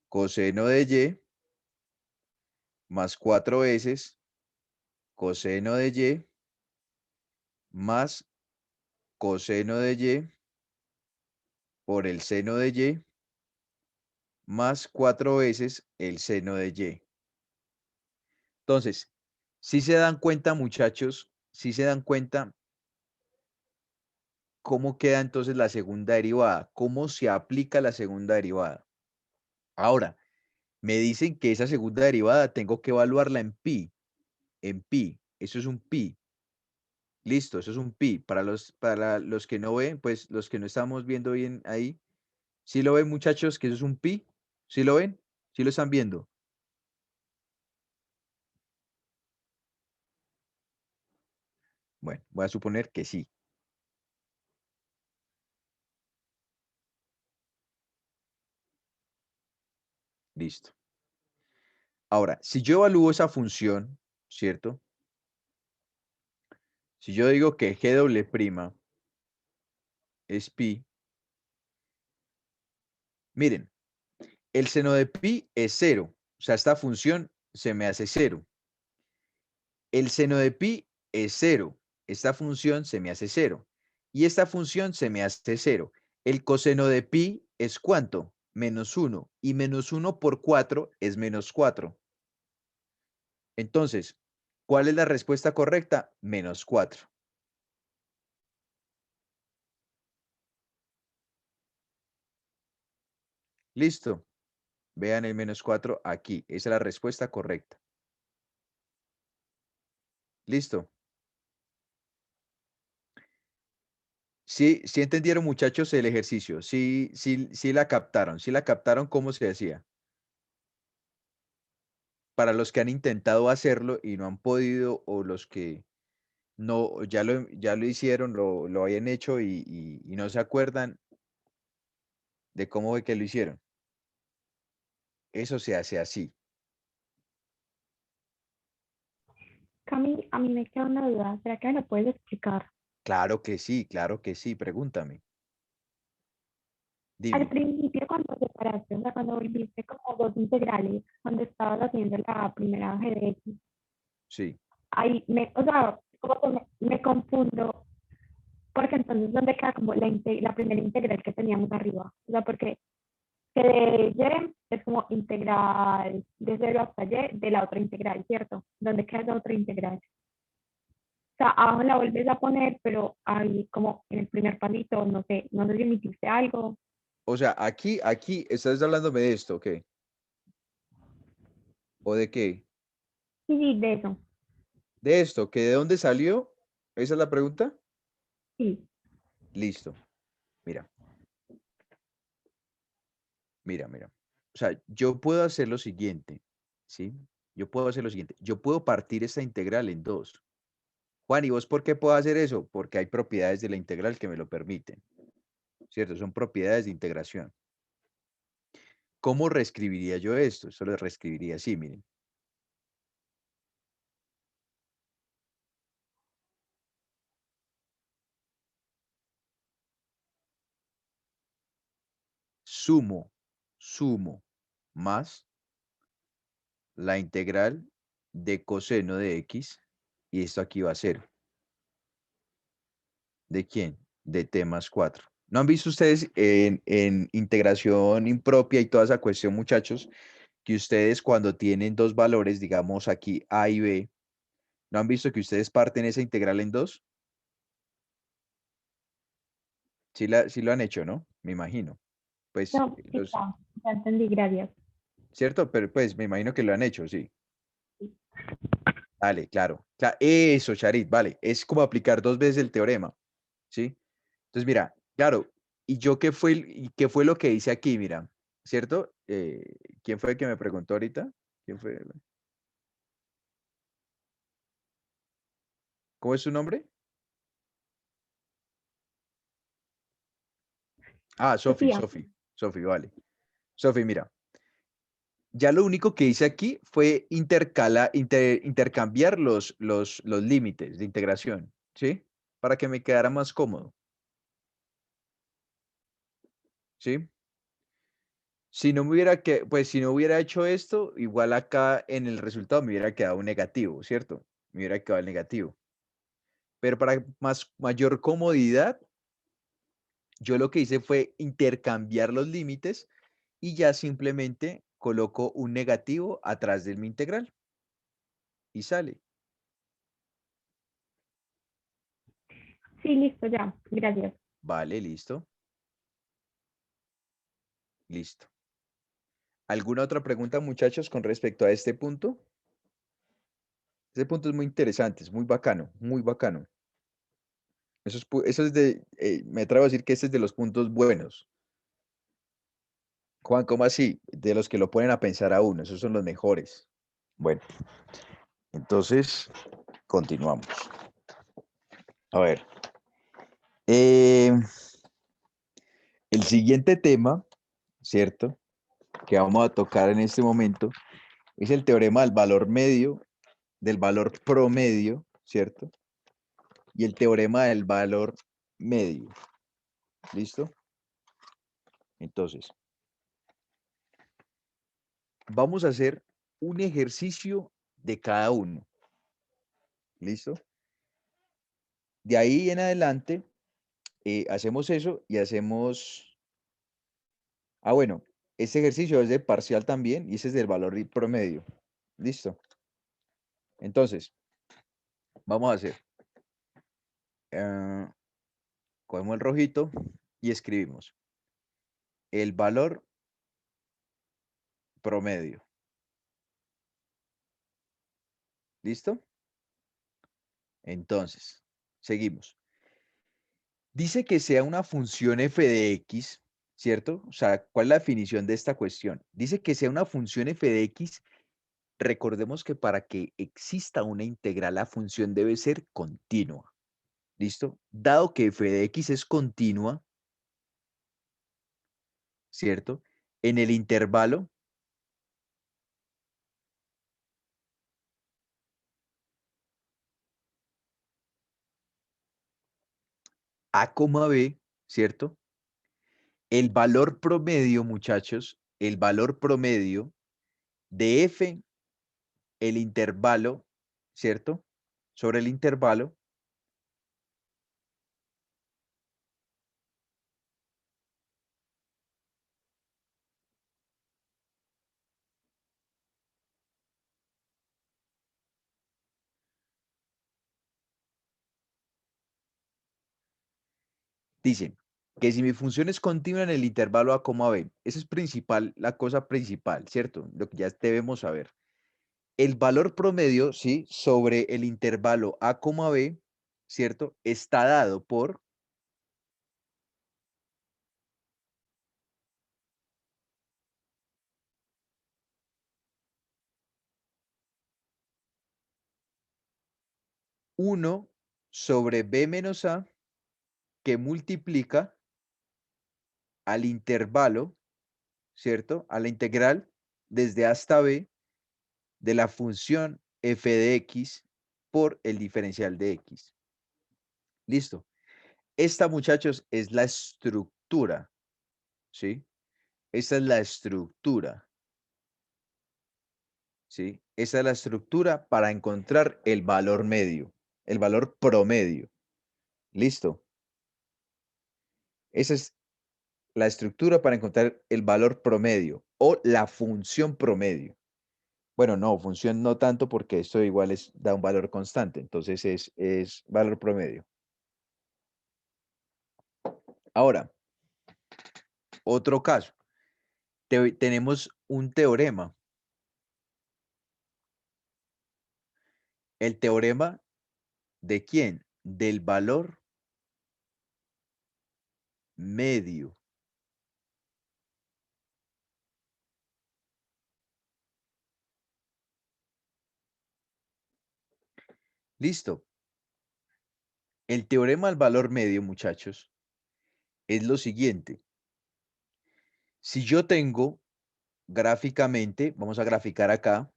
coseno de y, más 4 veces coseno de y, más coseno de y, por el seno de y, más 4 veces el seno de y. Entonces, si se dan cuenta, muchachos, si se dan cuenta, ¿cómo queda entonces la segunda derivada? ¿Cómo se aplica la segunda derivada? Ahora, me dicen que esa segunda derivada tengo que evaluarla en pi. En pi. Eso es un pi. Listo, eso es un pi. Para los que no ven, pues los que no estamos viendo bien ahí. ¿Sí lo ven, muchachos, que eso es un pi? ¿Sí lo ven? ¿Sí lo están viendo? Bueno, voy a suponer que sí. Listo. Ahora, si yo evalúo esa función, ¿cierto? Si yo digo que G' es pi, miren, el seno de pi es 0. O sea, esta función se me hace 0. El seno de pi es 0. Esta función se me hace 0. Y esta función se me hace 0. El coseno de pi es ¿cuánto? -1. Y -1 por 4 es -4. Entonces, ¿cuál es la respuesta correcta? -4. Listo. Vean el -4 aquí. Esa es la respuesta correcta. Listo. Sí, sí entendieron, muchachos, el ejercicio. Sí la captaron. Sí la captaron cómo se hacía. Para los que han intentado hacerlo y no han podido, o los que no, ya lo hicieron, lo hayan hecho y no se acuerdan de cómo fue que lo hicieron. Eso se hace así. Cami, a mí me queda una duda. ¿Será que me lo puedes explicar? Claro que sí, pregúntame. Al Dime. principio, cuando separaste, o sea, cuando volviste como dos integrales, cuando estabas haciendo la primera g de x, Sí. ahí o sea, como que me confundo, porque entonces, ¿dónde queda como la primera integral que teníamos arriba? O sea, porque que de y es como integral de 0 hasta y de la otra integral, ¿cierto? ¿Dónde queda la otra integral? O sea, abajo la vuelves a poner, pero ahí como en el primer palito, no sé si emitiste algo. O sea, aquí, ¿estás hablándome de esto, ok? ¿O de qué? Sí, sí, de eso, ¿De esto? ¿Que de dónde salió? ¿Esa es la pregunta? sí. Listo. Mira, mira. O sea, yo puedo hacer lo siguiente, ¿sí? Yo puedo hacer lo siguiente. Yo puedo partir esta integral en dos. Juan, ¿y vos por qué puedo hacer eso? Porque hay propiedades de la integral que me lo permiten, ¿cierto? Son propiedades de integración. ¿Cómo reescribiría yo esto? Esto lo reescribiría así, miren. Sumo más la integral de coseno de x, y esto aquí va a ser, ¿de quién? De t más 4. ¿No han visto ustedes en integración impropia y toda esa cuestión, muchachos, que ustedes cuando tienen dos valores, digamos aquí a y b, ¿no han visto que ustedes parten esa integral en dos? Sí lo han hecho, ¿no? Me imagino. Pues, No, sí, ya entendí, gracias. ¿cierto? Pero pues me imagino que lo han hecho, sí. Vale, claro. Eso, Charit, vale. Es como aplicar dos veces el teorema, ¿sí? Entonces, mira, claro, ¿y qué fue lo que hice aquí? Mira, ¿cierto? ¿Quién fue el que me preguntó ahorita? ¿Quién fue? ¿Cómo es su nombre? Ah, Sofi, Sofía, Sofi, vale. Sofi, mira, ya lo único que hice aquí fue intercambiar los límites de integración, ¿sí? Para que me quedara más cómodo, ¿sí? Si no hubiera hecho esto, igual acá en el resultado me hubiera quedado un negativo, ¿cierto? Me hubiera quedado el negativo. Pero para mayor comodidad, yo lo que hice fue intercambiar los límites y ya simplemente coloco un negativo atrás de mi integral y sale. sí, listo, ya, gracias. Vale, listo. Listo. ¿Alguna otra pregunta, muchachos, con respecto a este punto? Este punto es muy interesante, es muy bacano, muy bacano. Eso es me atrevo a decir que este es de los puntos buenos. Juan, ¿cómo así? De los que lo ponen a pensar a uno, esos son los mejores. Bueno, entonces, continuamos. A ver. eh, el siguiente tema, ¿cierto? Que vamos a tocar en este momento es el teorema del valor medio, del valor promedio, ¿cierto? Y el teorema del valor medio. ¿Listo? Entonces, vamos a hacer un ejercicio de cada uno. ¿Listo? De ahí en adelante, hacemos eso y hacemos... Ah, bueno, este ejercicio es de parcial también y ese es del valor promedio. ¿Listo? Entonces, vamos a hacer... cogemos el rojito y escribimos el valor promedio. ¿Listo? Entonces, seguimos. Dice que sea una función f de x, ¿cierto? O sea, ¿cuál es la definición de esta cuestión? Dice que sea una función f de x. Recordemos que para que exista una integral, la función debe ser continua. ¿Listo? Dado que f de x es continua, ¿cierto? En el intervalo a, b, ¿cierto? El valor promedio, muchachos, el valor promedio de f, el intervalo, ¿cierto? Sobre el intervalo, dicen que si mi función es continua en el intervalo a, b, esa es principal, la cosa principal, ¿cierto? Lo que ya debemos saber. El valor promedio, ¿sí? Sobre el intervalo a, b, ¿cierto? Está dado por 1 sobre b menos a, que multiplica al intervalo, ¿cierto? A la integral desde a hasta b de la función f de x por el diferencial de x. Listo. Esta, muchachos, es la estructura, ¿sí? Esta es la estructura, ¿sí? Esa es la estructura para encontrar el valor medio, el valor promedio. Listo. Esa es la estructura para encontrar el valor promedio o la función promedio. Bueno, no, función no tanto porque esto igual da un valor constante, entonces es valor promedio. Ahora, otro caso. Tenemos un teorema. ¿El teorema de quién? Del valor medio. Listo. El teorema del valor medio, muchachos, es lo siguiente. Si yo tengo gráficamente, vamos a graficar acá,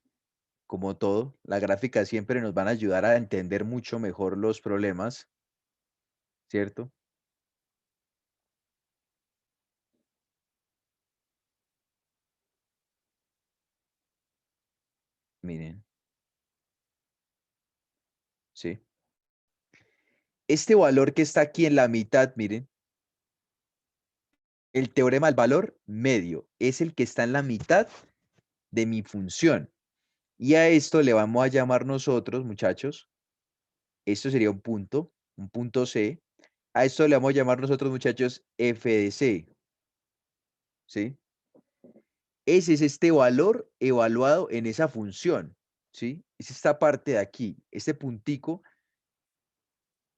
como todo, la gráfica siempre nos van a ayudar a entender mucho mejor los problemas, ¿cierto? Miren, ¿sí? Este valor que está aquí en la mitad, miren, el teorema del valor medio es el que está en la mitad de mi función. Y a esto le vamos a llamar nosotros, muchachos, esto sería un punto C. A esto le vamos a llamar nosotros, muchachos, f de C. ¿Sí? Ese es este valor evaluado en esa función. ¿Sí? Es esta parte de aquí, este puntico,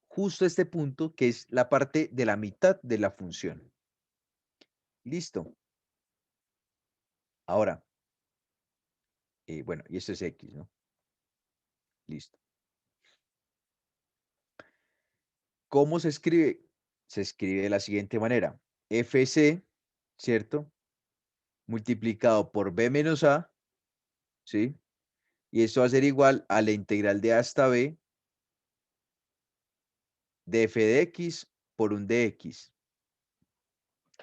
justo este punto que es la parte de la mitad de la función. Listo. Ahora, bueno, y esto es X, ¿no? Listo. ¿Cómo se escribe? Se escribe de la siguiente manera. FC, ¿cierto? Multiplicado por B menos A, ¿sí? Y esto va a ser igual a la integral de A hasta B de f de x por un dx.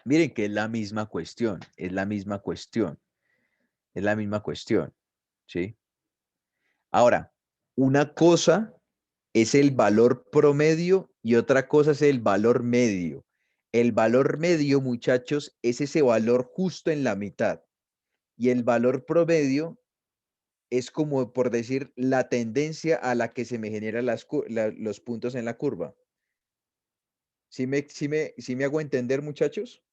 Miren que es la misma cuestión, es la misma cuestión, es la misma cuestión, ¿sí? Ahora, una cosa es el valor promedio y otra cosa es el valor medio. El valor medio, muchachos, es ese valor justo en la mitad. Y el valor promedio es como por decir la tendencia a la que se me generan los puntos en la curva. ¿Sí me hago entender, muchachos?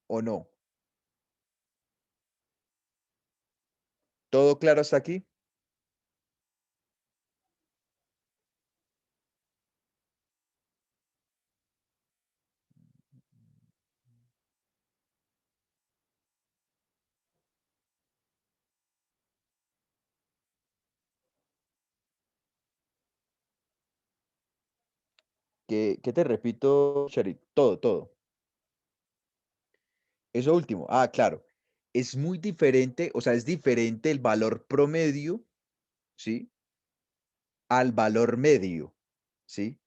¿O no? ¿Todo claro hasta aquí? ¿Qué te repito, Charit? Todo, todo. Eso último. Ah, claro. Es muy diferente, o sea, es diferente el valor promedio, ¿sí? Al valor medio, ¿sí?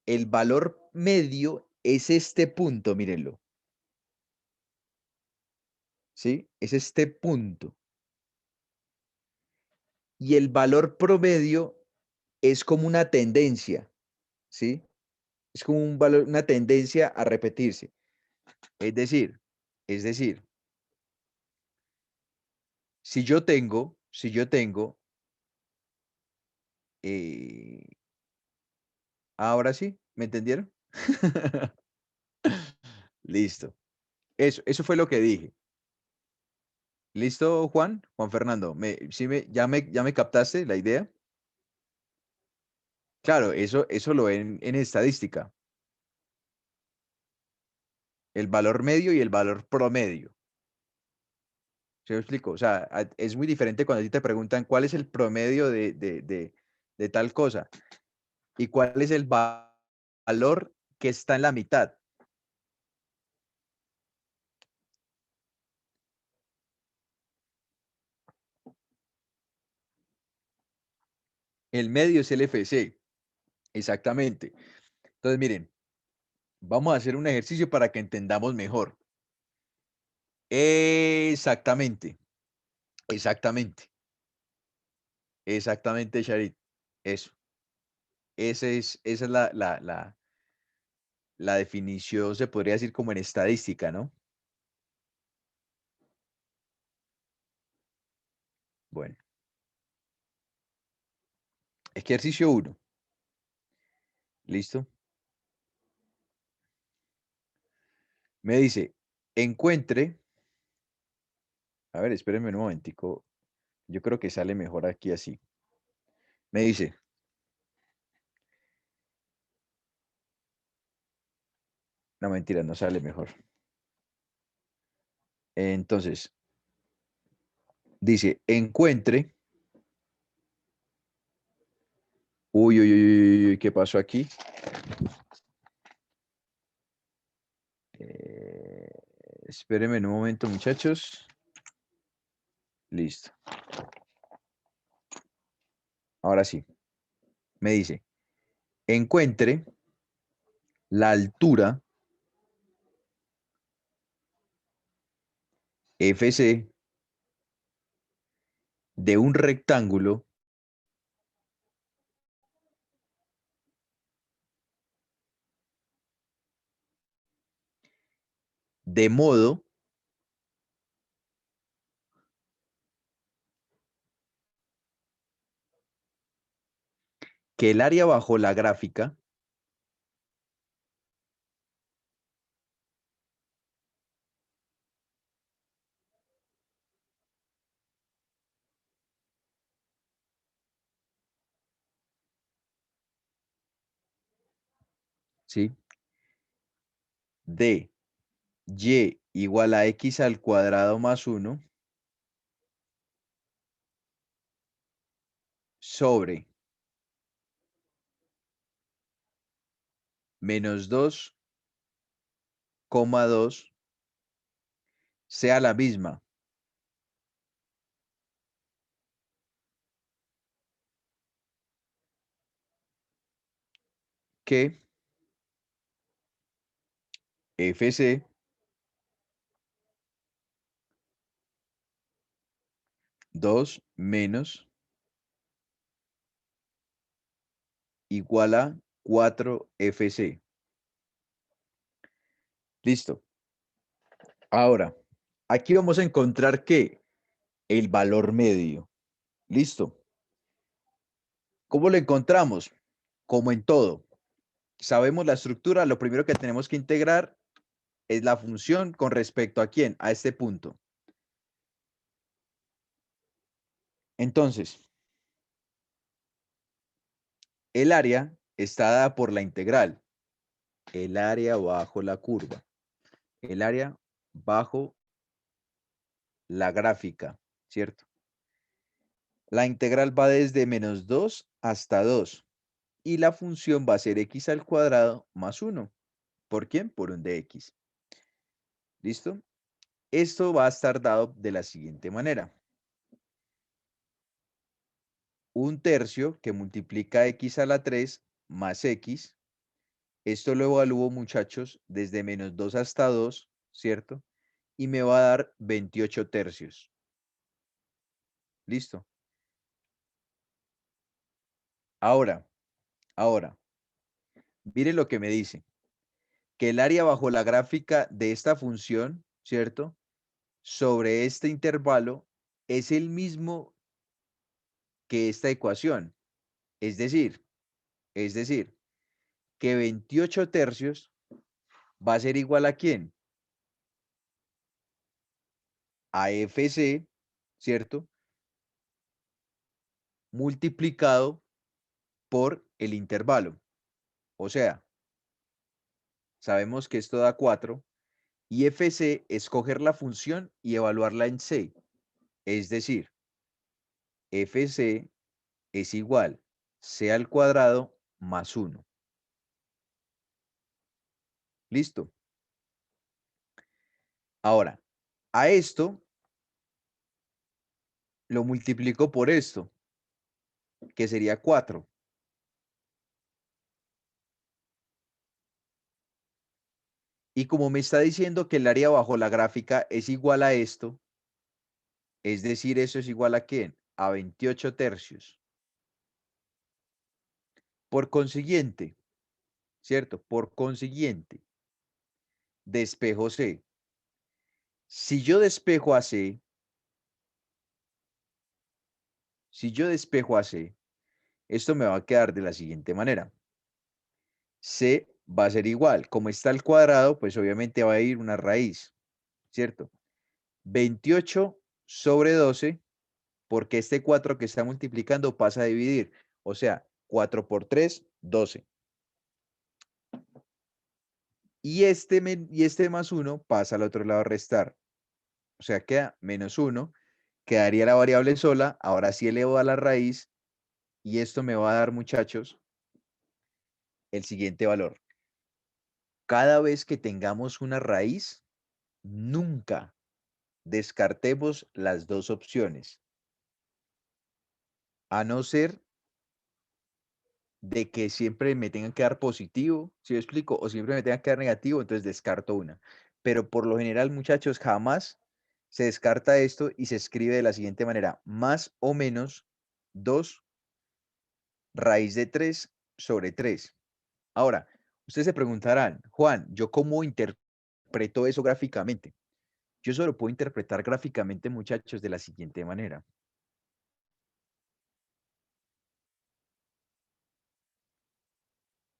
El valor medio es este punto, mírenlo, ¿sí? Es este punto. Y el valor promedio es como una tendencia, ¿sí? Es como un valor, una tendencia a repetirse. Es decir, es decir, si yo tengo, eh, ahora sí, ¿me entendieron? Listo. Eso fue lo que dije. ¿Listo, Juan? Juan Fernando, ¿ya me captaste la idea? Claro, eso lo ven en estadística. El valor medio y el valor promedio. ¿Se lo explico? O sea, es muy diferente cuando a ti te preguntan cuál es el promedio de tal cosa y cuál es el valor que está en la mitad. El medio es el FC. Exactamente. Entonces, miren, vamos a hacer un ejercicio para que entendamos mejor. Exactamente, exactamente, exactamente, Charit. Eso. Esa es la definición, se podría decir como en estadística, ¿no? Bueno, ejercicio 1. ¿Listo? Me dice, encuentre, a ver, espérenme un momentico, yo creo que sale mejor aquí así. Me dice, no mentira, no sale mejor. Entonces, dice, encuentre, uy, uy, uy, uy, uy, ¿qué pasó aquí? Eh, espérenme un momento, muchachos. Listo. Ahora sí, me dice, encuentre la altura FC de un rectángulo de modo que el área bajo la gráfica ¿sí? De y igual a x al cuadrado más 1 sobre menos 2,2 sea la misma que FC dos menos igual a 4FC. Listo. Ahora, aquí vamos a encontrar que el valor medio. Listo. ¿Cómo lo encontramos? Como en todo. Sabemos la estructura, lo primero que tenemos que integrar es la función con respecto a quién, a este punto. Entonces, el área está dada por la integral. El área bajo la curva. El área bajo la gráfica, ¿cierto? La integral va desde menos 2 hasta 2. Y la función va a ser x al cuadrado más 1. ¿Por quién? Por un dx. ¿Listo? Esto va a estar dado de la siguiente manera. Un tercio que multiplica x a la 3 más x. Esto lo evalúo, muchachos, desde menos 2 hasta 2, ¿cierto? Y me va a dar 28 tercios. ¿Listo? Ahora, miren lo que me dice. Que el área bajo la gráfica de esta función, ¿cierto? Sobre este intervalo es el mismo que esta ecuación. Es decir, que 28 tercios va a ser igual a ¿quién? A FC, ¿cierto? Multiplicado por el intervalo. O sea, sabemos que esto da 4 y FC es coger la función y evaluarla en C. Es decir, FC es igual C al cuadrado más 1. ¿Listo? Ahora, a esto lo multiplico por esto, que sería 4. Y como me está diciendo que el área bajo la gráfica es igual a esto, es decir, eso es igual a ¿quién? A 28 tercios. Por consiguiente, ¿cierto? Por consiguiente, despejo C. Si yo despejo a C, esto me va a quedar de la siguiente manera. C va a ser igual. Como está al cuadrado, pues obviamente va a ir una raíz, ¿cierto? 28 sobre 12, porque este 4 que está multiplicando pasa a dividir. O sea, 4 por 3, 12. Y este más 1 pasa al otro lado a restar. O sea, queda menos 1. Quedaría la variable sola. Ahora sí elevo a la raíz. Y esto me va a dar, muchachos, el siguiente valor. Cada vez que tengamos una raíz, nunca descartemos las dos opciones. A no ser de que siempre me tengan que dar positivo, ¿sí me explico? O siempre me tengan que dar negativo, entonces descarto una. Pero por lo general, muchachos, jamás se descarta esto y se escribe de la siguiente manera: más o menos 2 raíz de 3 sobre 3. Ahora, ustedes se preguntarán, Juan, ¿yo cómo interpreto eso gráficamente? Yo solo puedo interpretar gráficamente, muchachos, de la siguiente manera.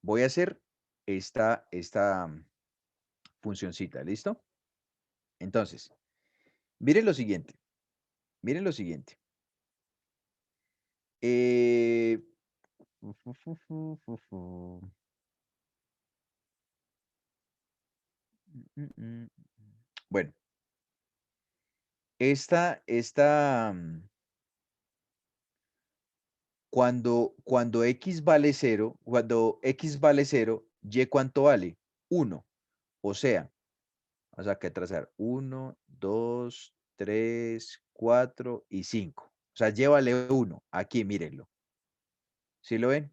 Voy a hacer esta funcioncita, ¿listo? Entonces, miren lo siguiente. Miren lo siguiente. Eh, Bueno, cuando x vale 0, cuando x vale 0, ¿Y cuánto vale? 1. O sea, vamos a que trazar 1, 2, 3, 4 y 5. O sea, llévale 1. Aquí, mírenlo. ¿Sí lo ven?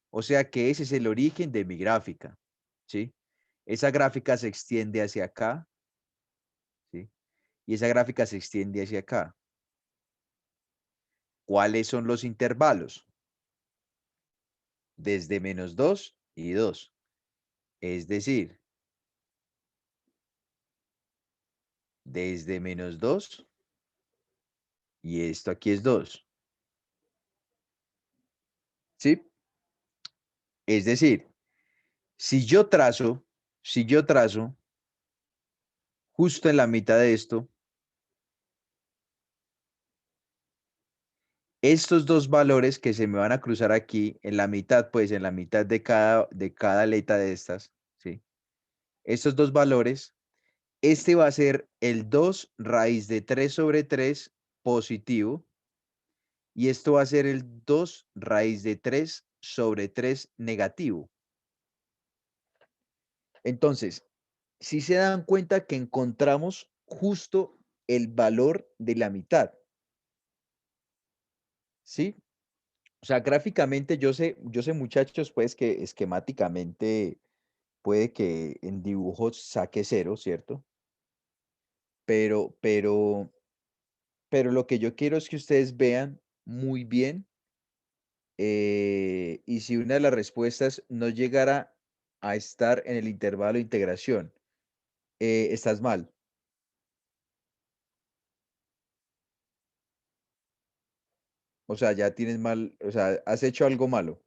O sea que ese es el origen de mi gráfica. ¿Sí? Esa gráfica se extiende hacia acá. ¿Sí? Y esa gráfica se extiende hacia acá. ¿Cuáles son los intervalos? Desde -2 y 2. Es decir, desde -2 y esto aquí es 2. ¿Sí? Es decir, si yo trazo justo en la mitad de esto, estos dos valores que se me van a cruzar aquí en la mitad, pues en la mitad de cada aleta de estas, ¿sí? Estos dos valores, este va a ser el 2 raíz de 3 sobre 3 positivo y esto va a ser el 2 raíz de 3 sobre 3 negativo. Entonces, si se dan cuenta que encontramos justo el valor de la mitad, ¿sí? O sea, gráficamente yo sé muchachos, pues que esquemáticamente puede que en dibujos saque 0, ¿cierto? Pero, pero, pero lo que yo quiero es que ustedes vean muy bien y si una de las respuestas no llegara a estar en el intervalo de integración, estás mal. O sea, ya tienes mal, o sea, has hecho algo malo.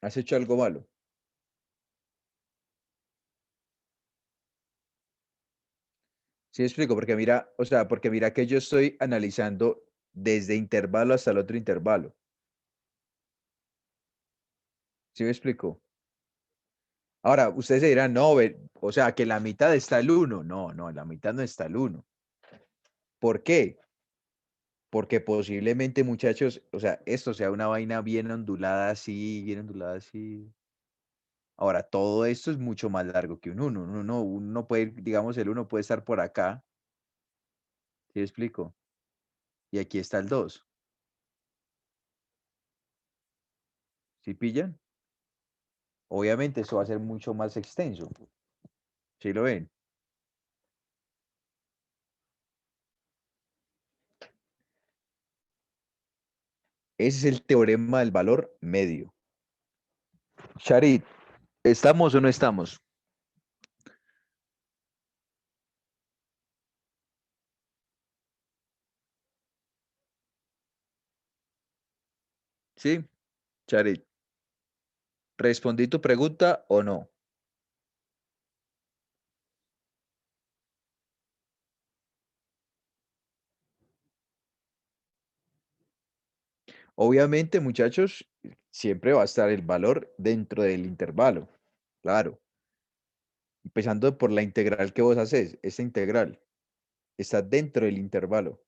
Has hecho algo malo. ¿Sí me explico? Porque mira, o sea, porque mira que yo estoy analizando desde intervalo hasta el otro intervalo. ¿Sí me explico? Ahora, ustedes se dirán, no, o sea, que la mitad está el 1. No, no, en la mitad no está el 1. ¿Por qué? Porque posiblemente, muchachos, o sea, esto sea una vaina bien ondulada así, bien ondulada así. Ahora, todo esto es mucho más largo que un 1. Uno puede, digamos, el 1 puede estar por acá. ¿Sí me explico? Y aquí está el 2. ¿Sí pillan? Obviamente eso va a ser mucho más extenso. ¿Sí lo ven? Ese es el teorema del valor medio. Charit, ¿estamos o no estamos? Sí, Charit. ¿Respondí tu pregunta o no? Obviamente, muchachos, siempre va a estar el valor dentro del intervalo. Claro. Empezando por la integral que vos haces. Esta integral está dentro del intervalo.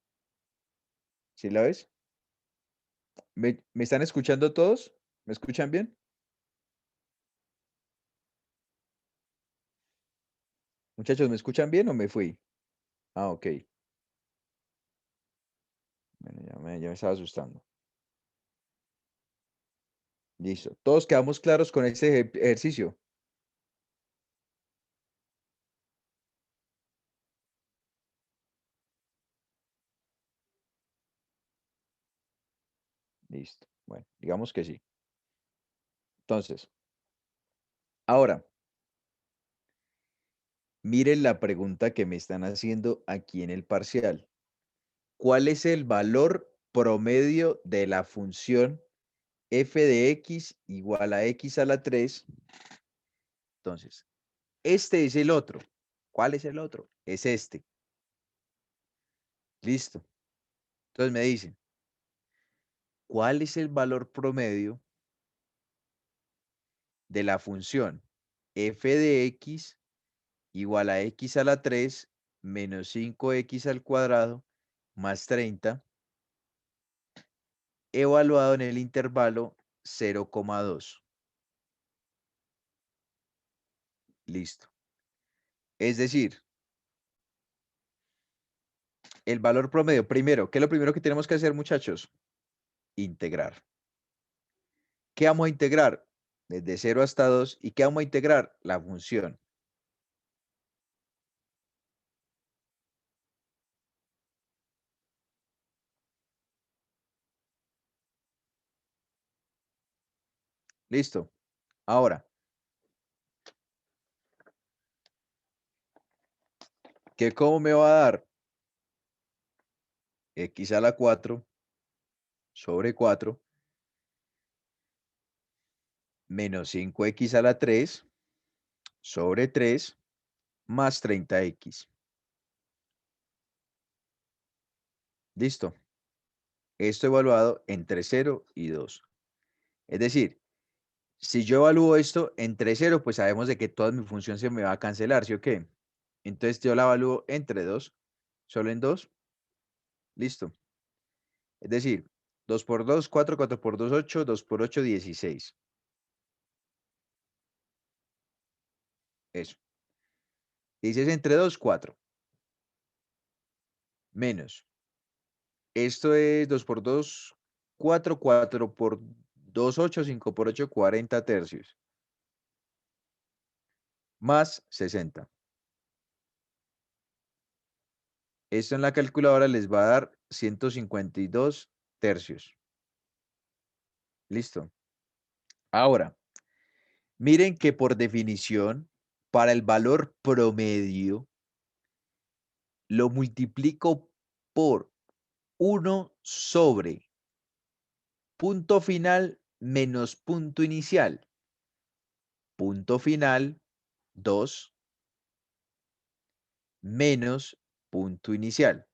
¿Sí la ves? ¿Me están escuchando todos? ¿Me escuchan bien? Muchachos, ¿me escuchan bien o me fui? Ah, ok. Bueno, ya me estaba asustando. Listo. Todos quedamos claros con este ejercicio. Listo. Bueno, digamos que sí. Entonces, ahora, miren la pregunta que me están haciendo aquí en el parcial. ¿Cuál es el valor promedio de la función f de x igual a x a la 3? Entonces, este es el otro. ¿Cuál es el otro? Es este. Listo. Entonces me dicen, ¿cuál es el valor promedio de la función f de x igual a x a la 3 menos 5x al cuadrado más 30 evaluado en el intervalo 0,2. Listo. Es decir, el valor promedio, primero, ¿qué es lo primero que tenemos que hacer, muchachos? Integrar. ¿Qué vamos a integrar? Desde 0 hasta 2. ¿Y qué vamos a integrar? La función. Listo. Ahora, ¿qué cómo me va a dar? X a la 4 sobre 4 menos 5x a la 3 sobre 3 más 30x. Listo. Esto evaluado entre 0 y 2. Es decir, si yo evalúo esto entre 0, pues sabemos de que toda mi función se me va a cancelar, ¿sí o qué? Entonces yo la evalúo entre 2, solo en 2. Listo. Es decir, 2 por 2, 4, 4 por 2, 8, 2 por 8, 16. Eso. 16 entre 2, 4. Menos. Esto es 2 por 2, 4, 4 por 2, 8, 5 por 8, 40 tercios. Más 60. Esto en la calculadora les va a dar 152 tercios. Listo. Ahora, miren que por definición, para el valor promedio, lo multiplico por 1 sobre punto final menos punto inicial. Punto final, 2, menos punto inicial.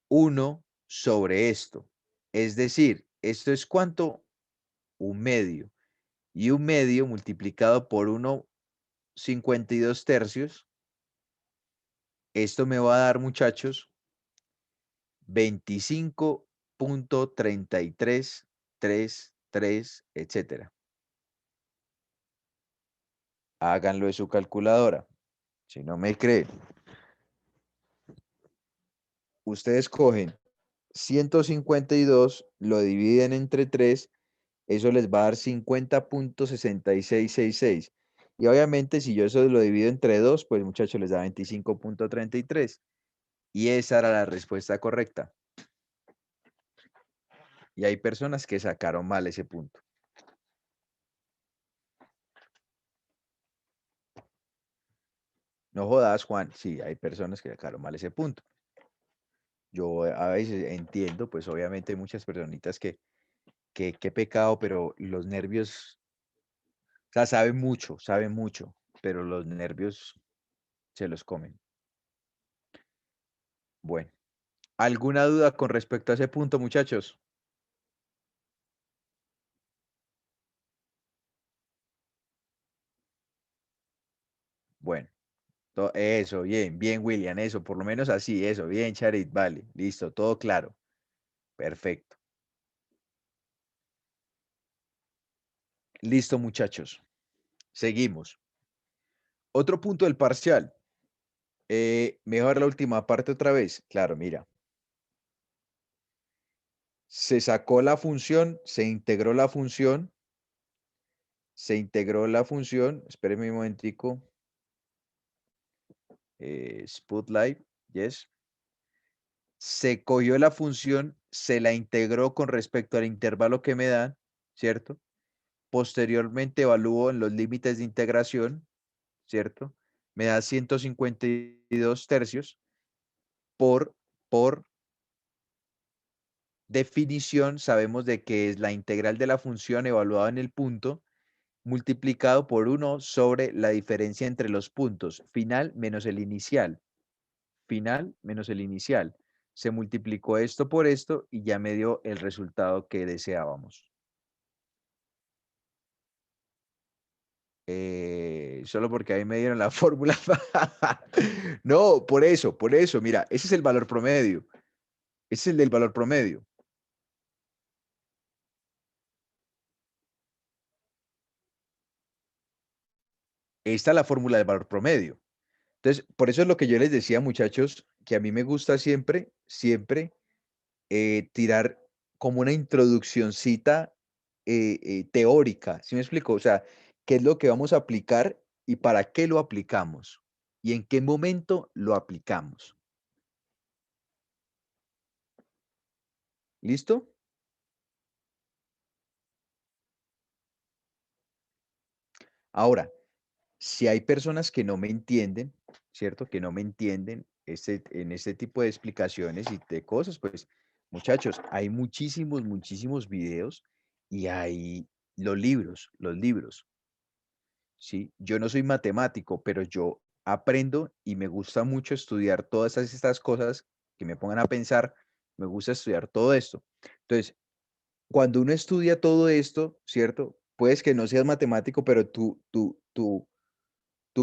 1 sobre esto. Es decir, ¿esto es cuánto? 1/2. Y 1/2 multiplicado por 1,52 tercios. Esto me va a dar, muchachos, 25.3333, etcétera. Háganlo de su calculadora. Si no me creen, ustedes cogen 152, lo dividen entre 3, eso les va a dar 50.6666. Y obviamente, si yo eso lo divido entre 2, pues muchachos, les da 25.33. Y esa era la respuesta correcta. Y hay personas que sacaron mal ese punto. No jodas, Juan. Sí, hay personas que sacaron mal ese punto. Yo a veces entiendo, pues obviamente hay muchas personitas que qué pecado, pero los nervios, o sea, saben mucho, pero los nervios se los comen. Bueno, ¿alguna duda con respecto a ese punto, muchachos? Bueno, eso, bien, bien, William, eso, por lo menos así, eso, bien, Charit, vale, listo, todo claro. Perfecto. Listo, muchachos. Seguimos. Otro punto del parcial. Mejor la última parte otra vez. Claro, mira. Se sacó la función, se integró la función. Espérenme un momentico. Spotlight, yes. Se cogió la función, se la integró con respecto al intervalo que me dan, ¿cierto? Posteriormente evalúo en los límites de integración, ¿cierto? Me da 152 tercios por definición, sabemos de que es la integral de la función evaluada en el punto multiplicado por 1 sobre la diferencia entre los puntos, final menos el inicial. Final menos el inicial. Se multiplicó esto por esto y ya me dio el resultado que deseábamos. Solo porque ahí me dieron la fórmula. No, por eso, mira, ese es el valor promedio. Ese es el del valor promedio. Esta es la fórmula del valor promedio. Entonces, por eso es lo que yo les decía, muchachos, que a mí me gusta siempre, tirar como una introduccióncita teórica. ¿Sí me explico? O sea, ¿qué es lo que vamos a aplicar y para qué lo aplicamos? ¿Y en qué momento lo aplicamos? ¿Listo? Ahora, si hay personas que no me entienden, ¿cierto? Que no me entienden en este tipo de explicaciones y de cosas, pues, muchachos, hay muchísimos videos y hay los libros, ¿sí? Yo no soy matemático, pero yo aprendo y me gusta mucho estudiar todas estas cosas que me pongan a pensar, me gusta estudiar todo esto. Entonces, cuando uno estudia todo esto, ¿cierto? Puedes que no seas matemático, pero tu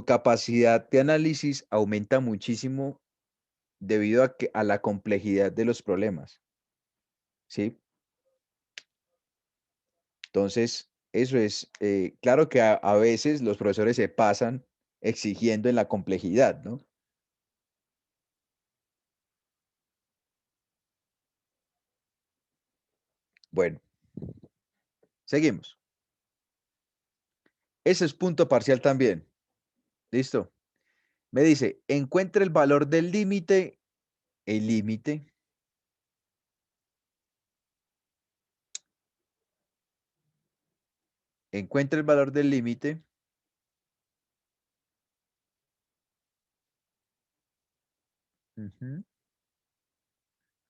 capacidad de análisis aumenta muchísimo debido a la complejidad de los problemas, ¿sí? Entonces, eso es, claro que a veces los profesores se pasan exigiendo en la complejidad, ¿no? Bueno, seguimos. Ese es punto parcial también. ¿Listo? Me dice, encuentra el valor del límite, el límite. Encuentra el valor del límite. Ujú.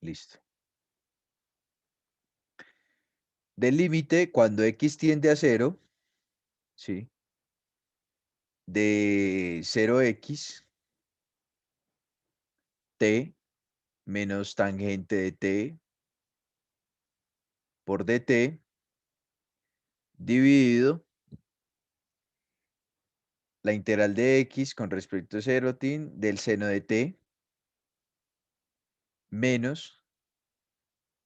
Listo. Del límite cuando x tiende a 0, ¿sí? De 0x t menos tangente de t por dt dividido la integral de x con respecto a 0 tin del seno de t menos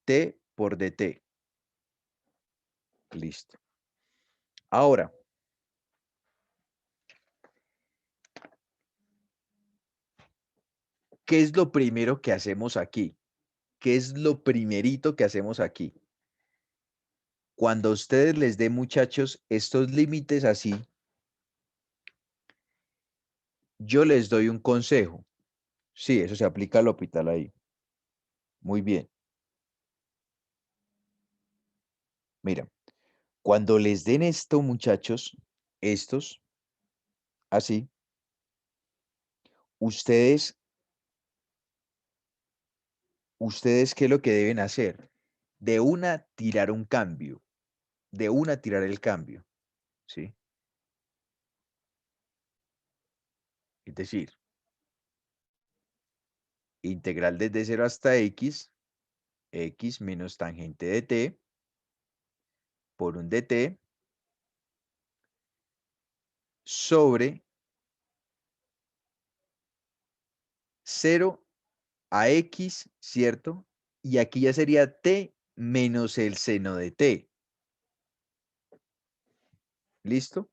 t por dt. Listo. Ahora, ¿qué es lo primero que hacemos aquí? ¿Qué es lo primerito que hacemos aquí? Cuando a ustedes les dé, muchachos, estos límites así, yo les doy un consejo. Sí, eso se aplica al hospital ahí. Muy bien. Mira, cuando les den esto, muchachos, estos, así, ustedes, ¿qué es lo que deben hacer? De una, tirar un cambio. De una, tirar el cambio. ¿Sí? Es decir, integral desde 0 hasta x menos tangente de t por un dt sobre 0 a x, ¿cierto? Y aquí ya sería t menos el seno de t. ¿Listo?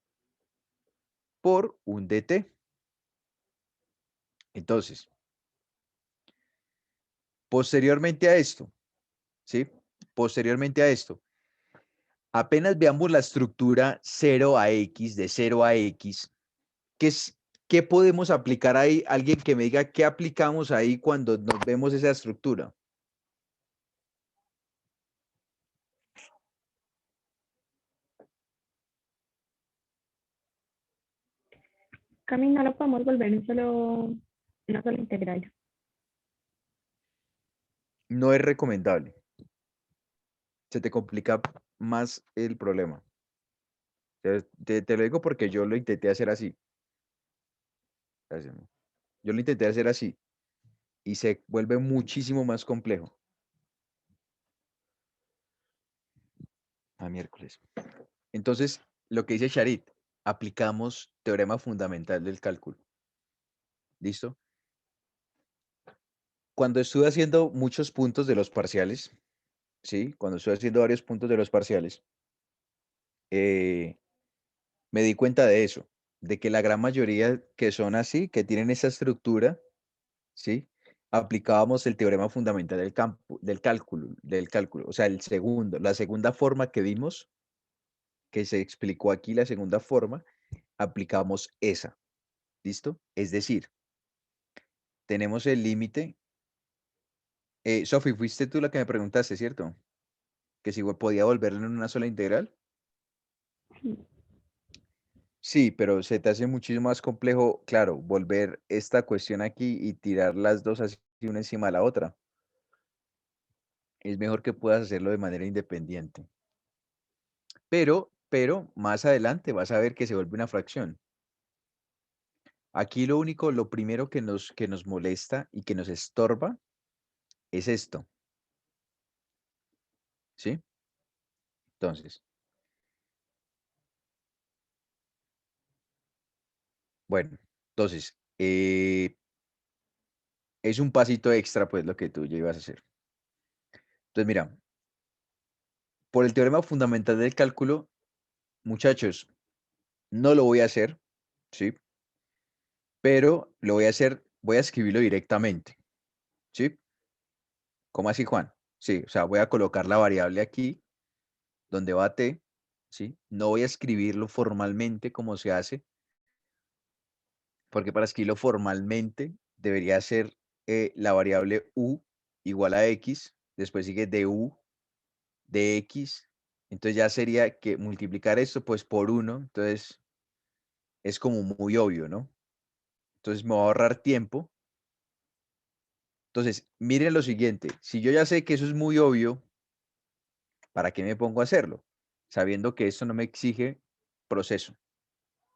Por un dt. Entonces, posteriormente a esto, ¿sí? Posteriormente a esto, apenas veamos la estructura 0 a x, de 0 a x, ¿qué podemos aplicar ahí? Alguien que me diga qué aplicamos ahí cuando nos vemos esa estructura. Cami, no lo podemos volver una sola integral. No es recomendable. Se te complica más el problema. Te lo digo porque yo lo intenté hacer así. Yo lo intenté hacer así y se vuelve muchísimo más complejo. A miércoles. Entonces, lo que dice Charit, aplicamos teorema fundamental del cálculo. ¿Listo? Cuando estuve haciendo muchos puntos de los parciales, ¿sí? Cuando estuve haciendo varios puntos de los parciales, me di cuenta de eso. de que la gran mayoría que son así, que tienen esa estructura, ¿sí? Aplicábamos el teorema fundamental del cálculo. O sea, la segunda forma que vimos, que se explicó aquí, la segunda forma, aplicamos esa. ¿Listo? Es decir, tenemos el límite. Sofi, fuiste tú la que me preguntaste, ¿cierto? Que si podía volverlo en una sola integral. Sí. Sí, pero se te hace muchísimo más complejo, claro, volver esta cuestión aquí y tirar las dos así una encima de la otra. Es mejor que puedas hacerlo de manera independiente. Pero más adelante vas a ver que se vuelve una fracción. Aquí lo primero que nos molesta y que nos estorba es esto. ¿Sí? Entonces, bueno, entonces, es un pasito extra, pues, lo que tú ya ibas a hacer. Entonces, mira, por el teorema fundamental del cálculo, muchachos, no lo voy a hacer, ¿sí? Pero lo voy a hacer, voy a escribirlo directamente, ¿sí? ¿Cómo así, Juan? Sí, o sea, voy a colocar la variable aquí, donde va t, ¿sí? No voy a escribirlo formalmente como se hace, porque para escribirlo formalmente debería ser la variable u igual a x, después sigue du de x, entonces ya sería que multiplicar esto pues por 1, entonces es como muy obvio, ¿no? Entonces me voy a ahorrar tiempo. Entonces, miren lo siguiente, si yo ya sé que eso es muy obvio, ¿para qué me pongo a hacerlo? Sabiendo que esto no me exige proceso.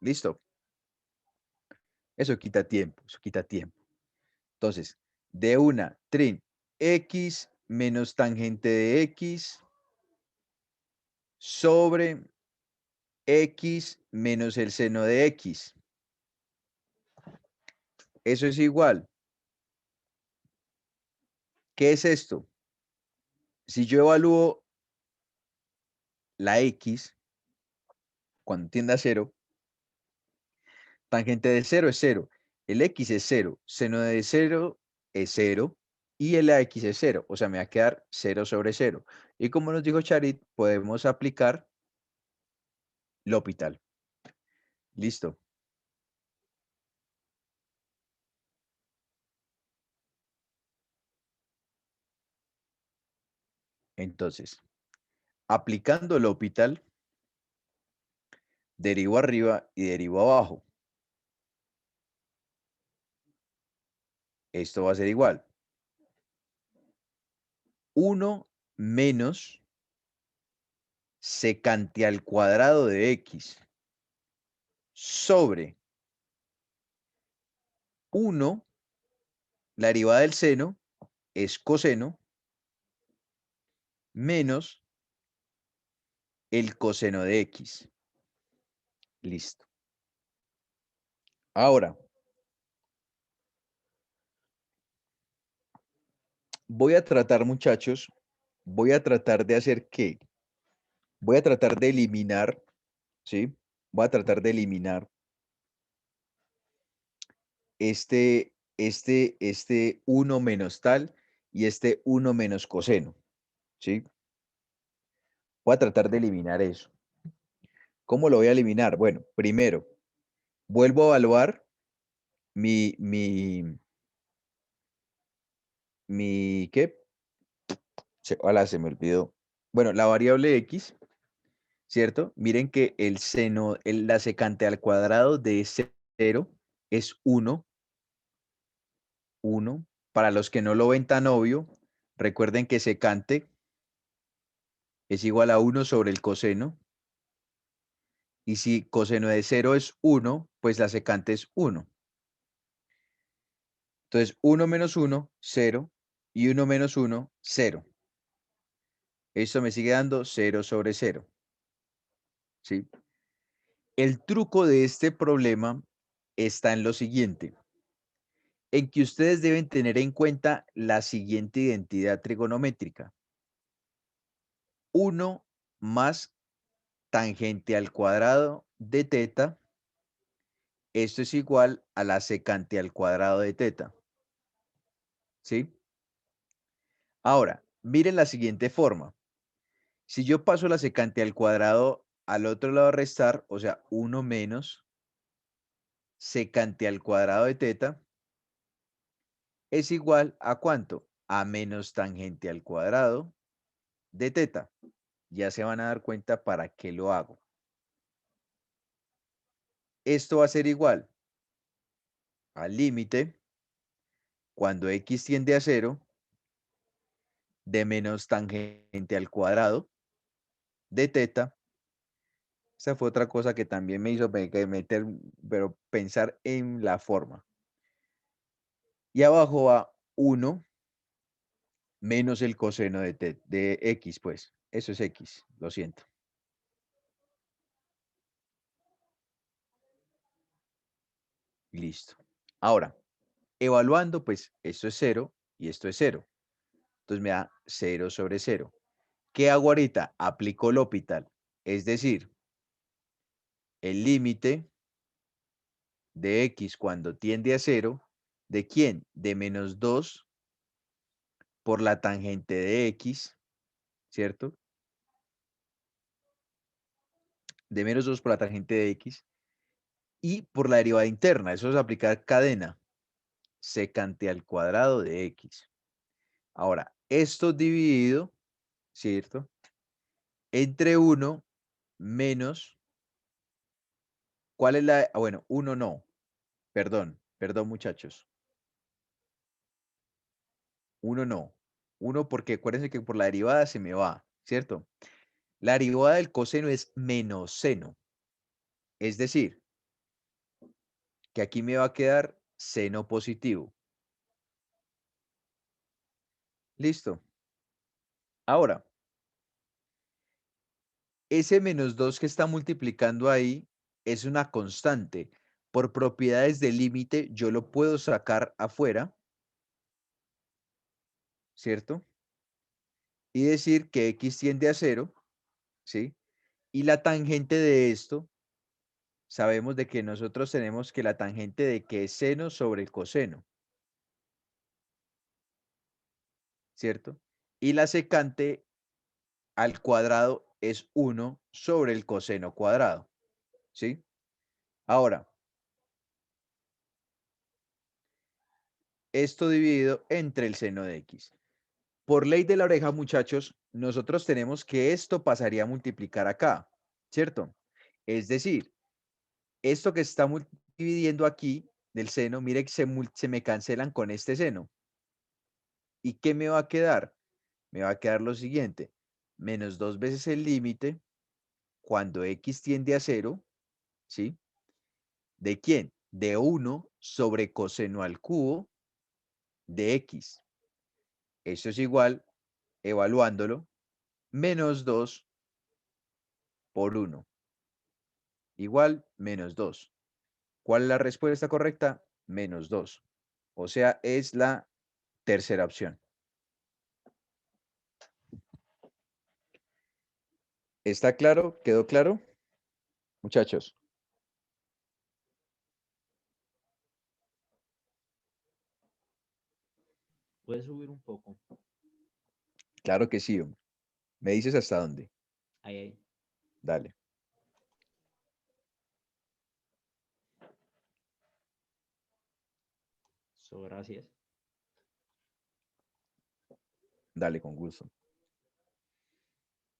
¿Listo? Eso quita tiempo, eso quita tiempo. Entonces, de una, trin, x menos tangente de x sobre x menos el seno de x. Eso es igual. ¿Qué es esto? Si yo evalúo la x cuando tiende a 0, tangente de 0 es 0, el x es 0, seno de 0 es 0 y el ax es 0, o sea, me va a quedar 0 sobre 0. Y como nos dijo Charit, podemos aplicar L'Hopital. Listo. Entonces, aplicando L'Hopital, derivo arriba y derivo abajo. Esto va a ser igual. 1 menos secante al cuadrado de x sobre 1, la derivada del seno es coseno, menos el coseno de x. Listo. Ahora, voy a tratar, muchachos, voy a tratar de hacer qué. Voy a tratar de eliminar, ¿sí? Voy a tratar de eliminar este 1 menos tal y este 1 menos coseno, ¿sí? Voy a tratar de eliminar eso. ¿Cómo lo voy a eliminar? Bueno, primero, vuelvo a evaluar mi ¿qué? Hola, se me olvidó. Bueno, la variable x, ¿cierto? Miren que el seno, la secante al cuadrado de 0 es 1. Para los que no lo ven tan obvio, recuerden que secante es igual a 1 sobre el coseno. Y si coseno de 0 es 1, pues la secante es 1. Entonces, 1 menos 1, 0. Y 1 menos 1, 0. Esto me sigue dando 0 sobre 0. ¿Sí? El truco de este problema está en lo siguiente, en que ustedes deben tener en cuenta la siguiente identidad trigonométrica. 1 más tangente al cuadrado de teta Esto es igual a la secante al cuadrado de teta. ¿Sí? Ahora, miren la siguiente forma. Si yo paso la secante al cuadrado al otro lado a restar, o sea, 1 menos secante al cuadrado de teta, es igual a ¿cuánto? A menos tangente al cuadrado de teta. Ya se van a dar cuenta para qué lo hago. Esto va a ser igual al límite cuando x tiende a 0 de menos tangente al cuadrado de teta. Esa fue otra cosa que también me hizo meter, pero pensar en la forma. Y abajo va 1 menos el coseno de x, pues. Eso es x, lo siento. Listo. Ahora, evaluando, pues esto es 0 y esto es 0. Entonces me da 0 sobre 0. ¿Qué hago ahorita? Aplico L'Hopital. Es decir, el límite de x cuando tiende a 0, ¿de quién? De menos 2 por la tangente de x, ¿cierto? De menos 2 por la tangente de x y por la derivada interna. Eso es aplicar cadena. Secante al cuadrado de x. Ahora, esto dividido, ¿cierto? Entre 1 menos, ¿cuál es la? Bueno, 1 no, perdón muchachos. 1 no. 1 porque acuérdense que por la derivada se me va, ¿cierto? La derivada del coseno es menos seno. Es decir, que aquí me va a quedar seno positivo. Listo. Ahora, ese menos 2 que está multiplicando ahí es una constante. Por propiedades del límite, yo lo puedo sacar afuera, ¿cierto? Y decir que x tiende a 0, ¿sí? Y la tangente de esto, sabemos de que nosotros tenemos que la tangente de que es seno sobre el coseno, ¿cierto? Y la secante al cuadrado es 1 sobre el coseno cuadrado, ¿sí? Ahora, esto dividido entre el seno de x. Por ley de la oreja, muchachos, nosotros tenemos que esto pasaría a multiplicar acá, ¿cierto? Es decir, esto que está dividiendo aquí del seno, mire que se me cancelan con este seno. ¿Y qué me va a quedar? Me va a quedar lo siguiente, menos 2 veces el límite cuando x tiende a 0, ¿sí? ¿De quién? De 1 sobre coseno al cubo de x. Eso es igual, evaluándolo, menos 2 por 1. Igual, menos 2. ¿Cuál es la respuesta correcta? Menos 2. O sea, es la tercera opción. ¿Está claro? ¿Quedó claro? Muchachos. Puedes subir un poco. Claro que sí, hombre. ¿Me dices hasta dónde? Ahí, ahí. Dale. So, gracias. Dale, con gusto.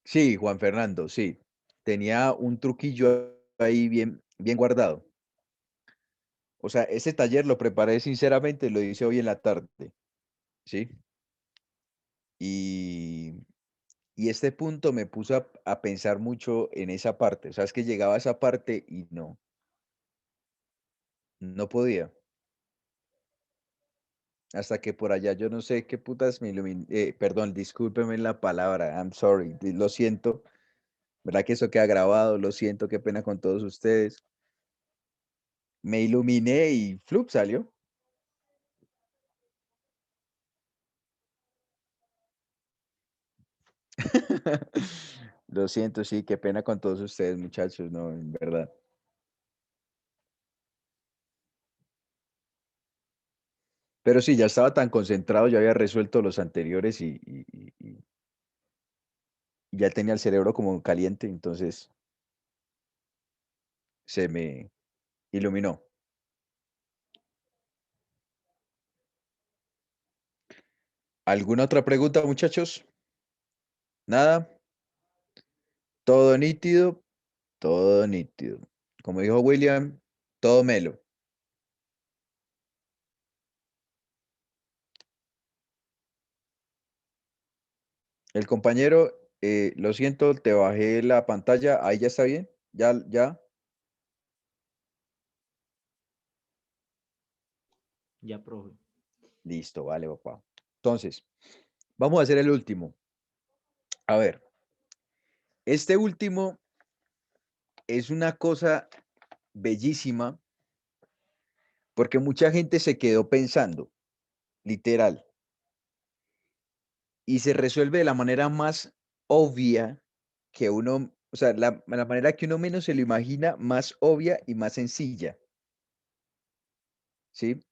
Sí, Juan Fernando, sí. Tenía un truquillo ahí bien, bien guardado. O sea, ese taller lo preparé sinceramente, lo hice hoy en la tarde, ¿sí? Y, y este punto me puso a pensar mucho en esa parte. O sea, es que llegaba a esa parte y no podía. Hasta que por allá yo no sé qué putas me iluminé. Perdón, discúlpeme la palabra, I'm sorry, lo siento. ¿Verdad que eso queda grabado? Lo siento, qué pena con todos ustedes. Me iluminé y flup salió. Lo siento, sí, qué pena con todos ustedes, muchachos, no, en verdad. Pero sí, ya estaba tan concentrado, ya había resuelto los anteriores y ya tenía el cerebro como caliente, entonces se me iluminó. ¿Alguna otra pregunta, muchachos? ¿Nada? ¿Todo nítido? Todo nítido. Como dijo William, todo melo. El compañero, lo siento, te bajé la pantalla. Ahí ya está bien. Ya. Ya, profe. Listo, vale, papá. Entonces, vamos a hacer el último. A ver, este último es una cosa bellísima porque mucha gente se quedó pensando, literal, y se resuelve de la manera más obvia que uno, o sea, la manera que uno menos se lo imagina, más obvia y más sencilla. ¿Sí?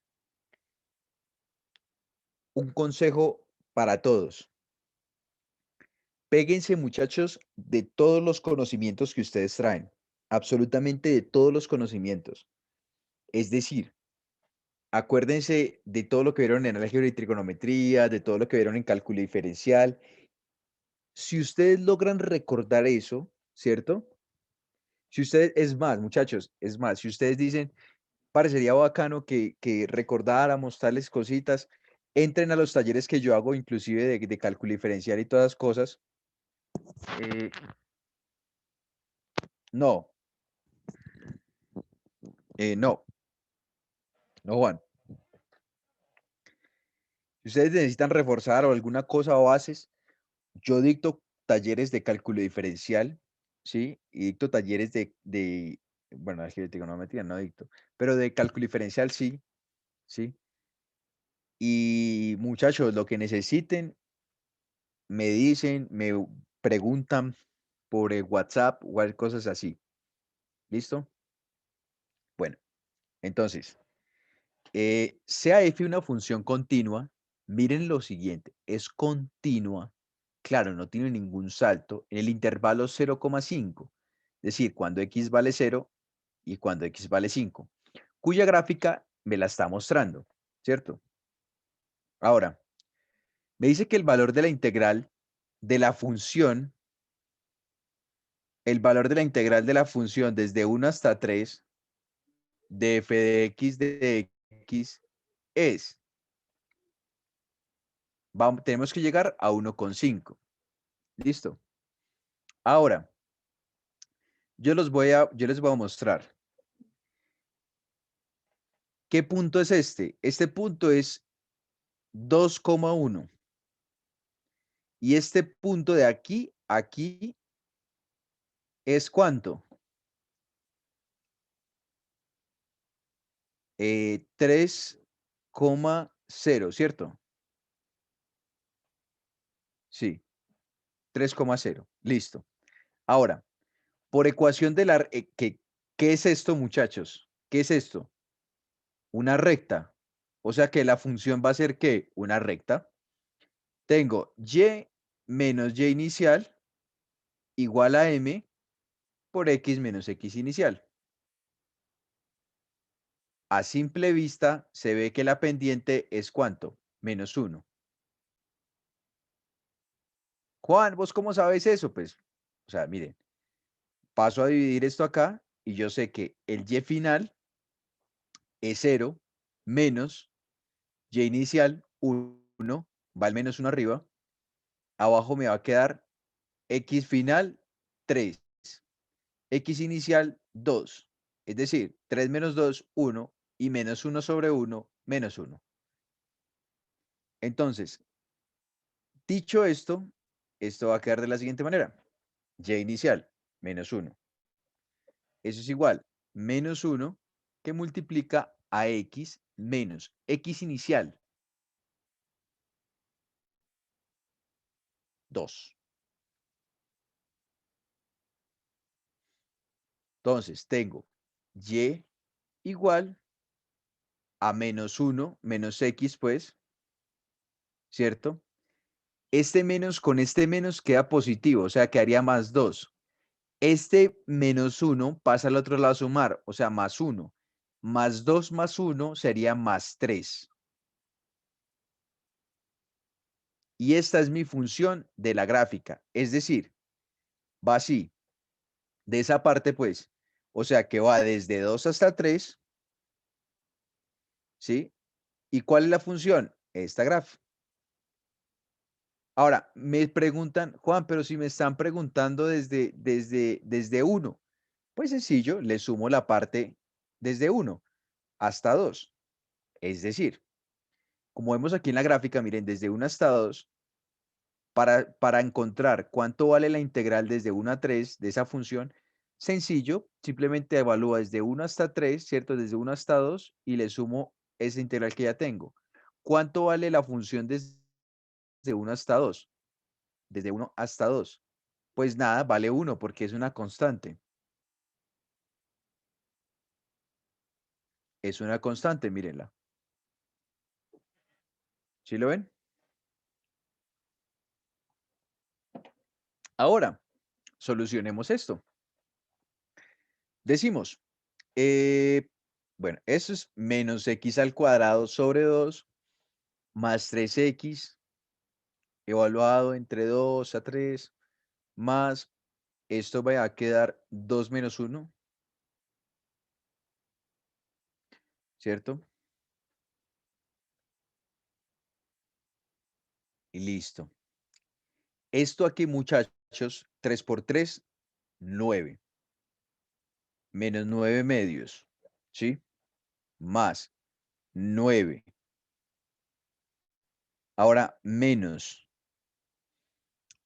Un consejo para todos. Péguense, muchachos, de todos los conocimientos que ustedes traen, absolutamente de todos los conocimientos. Es decir, acuérdense de todo lo que vieron en álgebra y trigonometría, de todo lo que vieron en cálculo diferencial. Si ustedes logran recordar eso, ¿cierto? Si ustedes, es más, muchachos, es más, si ustedes dicen, parecería bacano que recordáramos tales cositas, entren a los talleres que yo hago, inclusive de cálculo diferencial y todas las cosas. Eh, no, no, no, Juan. Si ustedes necesitan reforzar o alguna cosa o bases, yo dicto talleres de cálculo diferencial, ¿sí? Y dicto talleres bueno, álgebra y trigonometría no dicto, pero de cálculo diferencial sí, ¿sí? Y muchachos, lo que necesiten, me dicen, me preguntan por WhatsApp o cosas así. ¿Listo? Bueno, entonces, sea f una función continua, miren lo siguiente, es continua, claro, no tiene ningún salto en el intervalo 0,5, es decir, cuando x vale 0 y cuando x vale 5, cuya gráfica me la está mostrando, ¿cierto? Ahora, me dice que el valor de la integral de la función, el valor de la integral de la función desde 1 hasta 3 de f de x es, tenemos que llegar a 1,5. ¿Listo? Ahora, yo les voy a mostrar. ¿Qué punto es este? Este punto es 2,1. Y este punto de aquí, aquí, ¿es cuánto? 3,0, ¿cierto? Sí, 3,0. Listo. Ahora, por ecuación de la... ¿qué es esto, muchachos? ¿Qué es esto? Una recta. O sea que la función va a ser, ¿qué? Una recta. Tengo y menos y inicial igual a m por x menos x inicial. A simple vista se ve que la pendiente es ¿cuánto? Menos 1. Juan, ¿vos cómo sabes eso? Pues, o sea, miren, paso a dividir esto acá y yo sé que el y final es 0 menos y inicial 1, va el menos 1 arriba. Abajo me va a quedar x final 3, x inicial 2. Es decir, 3 menos 2, 1 y menos 1 sobre 1, menos 1. Entonces, dicho esto, esto va a quedar de la siguiente manera. Y inicial, menos 1. Eso es igual, menos 1 que multiplica a x menos x inicial, 2. Entonces, tengo y igual a menos 1, menos x, pues, ¿cierto? Este menos con este menos queda positivo, o sea, quedaría más 2. Este menos 1 pasa al otro lado a sumar, o sea, más 1. Más 2 más 1 sería más 3. Y esta es mi función de la gráfica. Es decir, va así. De esa parte, pues, o sea, que va desde 2 hasta 3, ¿sí? ¿Y cuál es la función? Esta gráfica. Ahora, me preguntan, Juan, pero si me están preguntando desde 1, pues sencillo, le sumo la parte desde 1 hasta 2. Es decir, como vemos aquí en la gráfica, miren, desde 1 hasta 2, para encontrar cuánto vale la integral desde 1 a 3 de esa función, sencillo, simplemente evalúa desde 1 hasta 3, ¿cierto? Desde 1 hasta 2 y le sumo esa integral que ya tengo. ¿Cuánto vale la función desde 1 hasta 2? Desde 1 hasta 2. Pues nada, vale 1 porque es una constante. Es una constante, mírenla. ¿Sí lo ven? Ahora, solucionemos esto. Decimos, bueno, eso es menos x al cuadrado sobre 2 más 3x evaluado entre 2 a 3 más, esto va a quedar 2 menos 1, ¿cierto? Y listo. Esto aquí, muchachos, 3 por 3, 9. Menos 9 medios, ¿sí? Más 9. Ahora, menos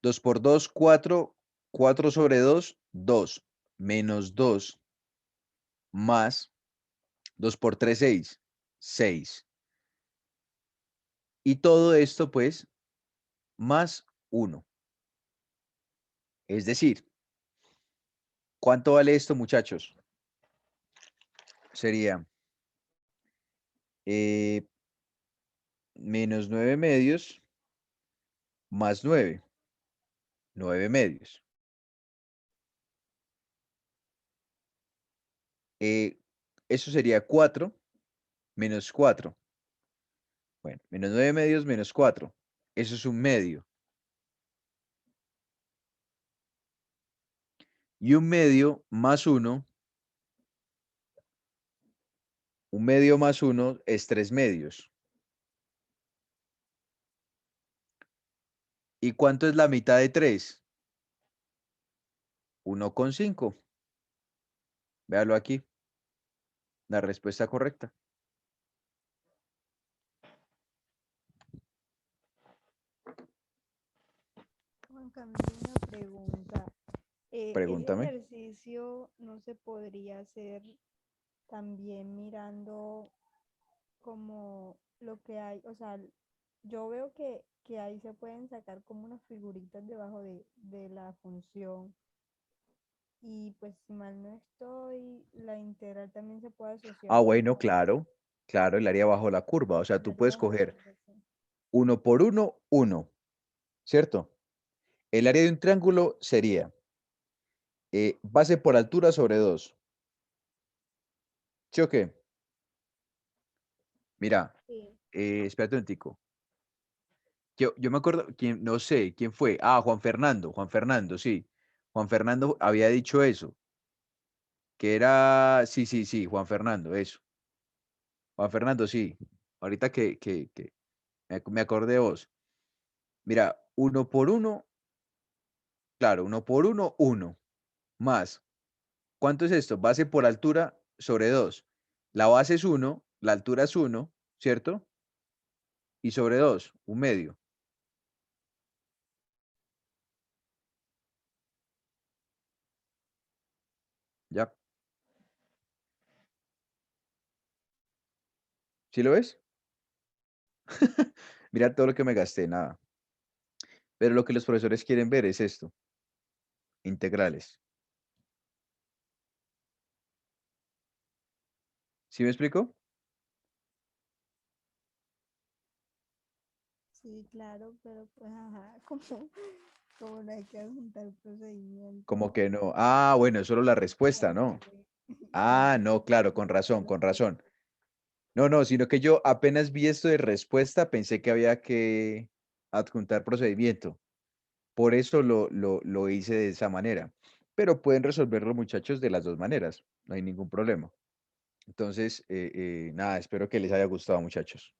2 por 2, 4. 4 sobre 2, 2. Menos 2 más 2 por 3, 6. 6. Y todo esto, pues, más 1. Es decir, ¿cuánto vale esto, muchachos? Sería menos 9 medios más 9. 9 medios. Eso sería 4 menos 4. Bueno, menos 9 medios menos 4. Eso es un medio. Y un medio más 1. Un medio más 1 es 3 medios. ¿Y cuánto es la mitad de 3? 1,5. Véalo aquí. La respuesta correcta. Juan Camilo, una pregunta. Ese Pregúntame. ejercicio no se podría hacer también mirando como lo que hay, o sea, yo veo que ahí se pueden sacar como unas figuritas debajo de la función y pues si mal no estoy, la integral también se puede asociar Ah, bueno, como claro. Claro, el área bajo la curva. O sea, el tú área puedes bajo la coger curva, sí. 1 por 1, 1. ¿Cierto? El área de un triángulo sería base por altura sobre 2. ¿Sí o qué? Mira, Sí. espérate un tico. Yo me acuerdo, no sé, ¿quién fue? Ah, Juan Fernando, sí. Juan Fernando había dicho eso, que era, sí, Juan Fernando, eso. Juan Fernando, sí. Ahorita que me acordé de vos. Mira, 1 por 1, claro, 1 por 1, 1. Más, ¿cuánto es esto? Base por altura sobre 2. La base es 1, la altura es 1, ¿cierto? Y sobre 2, un medio. ¿Ya? ¿Sí lo ves? Mira todo lo que me gasté, nada. Pero lo que los profesores quieren ver es esto, integrales. ¿Sí me explico? Sí, claro, pero pues ajá, como no hay que adjuntar procedimiento. Como que no. Ah, bueno, es solo la respuesta, ¿no? Ah, no, claro, con razón, con razón. No, no, sino que yo apenas vi esto de respuesta, pensé que había que adjuntar procedimiento. Por eso lo hice de esa manera. Pero pueden resolverlo, muchachos, de las dos maneras. No hay ningún problema. Entonces, nada, espero que les haya gustado, muchachos.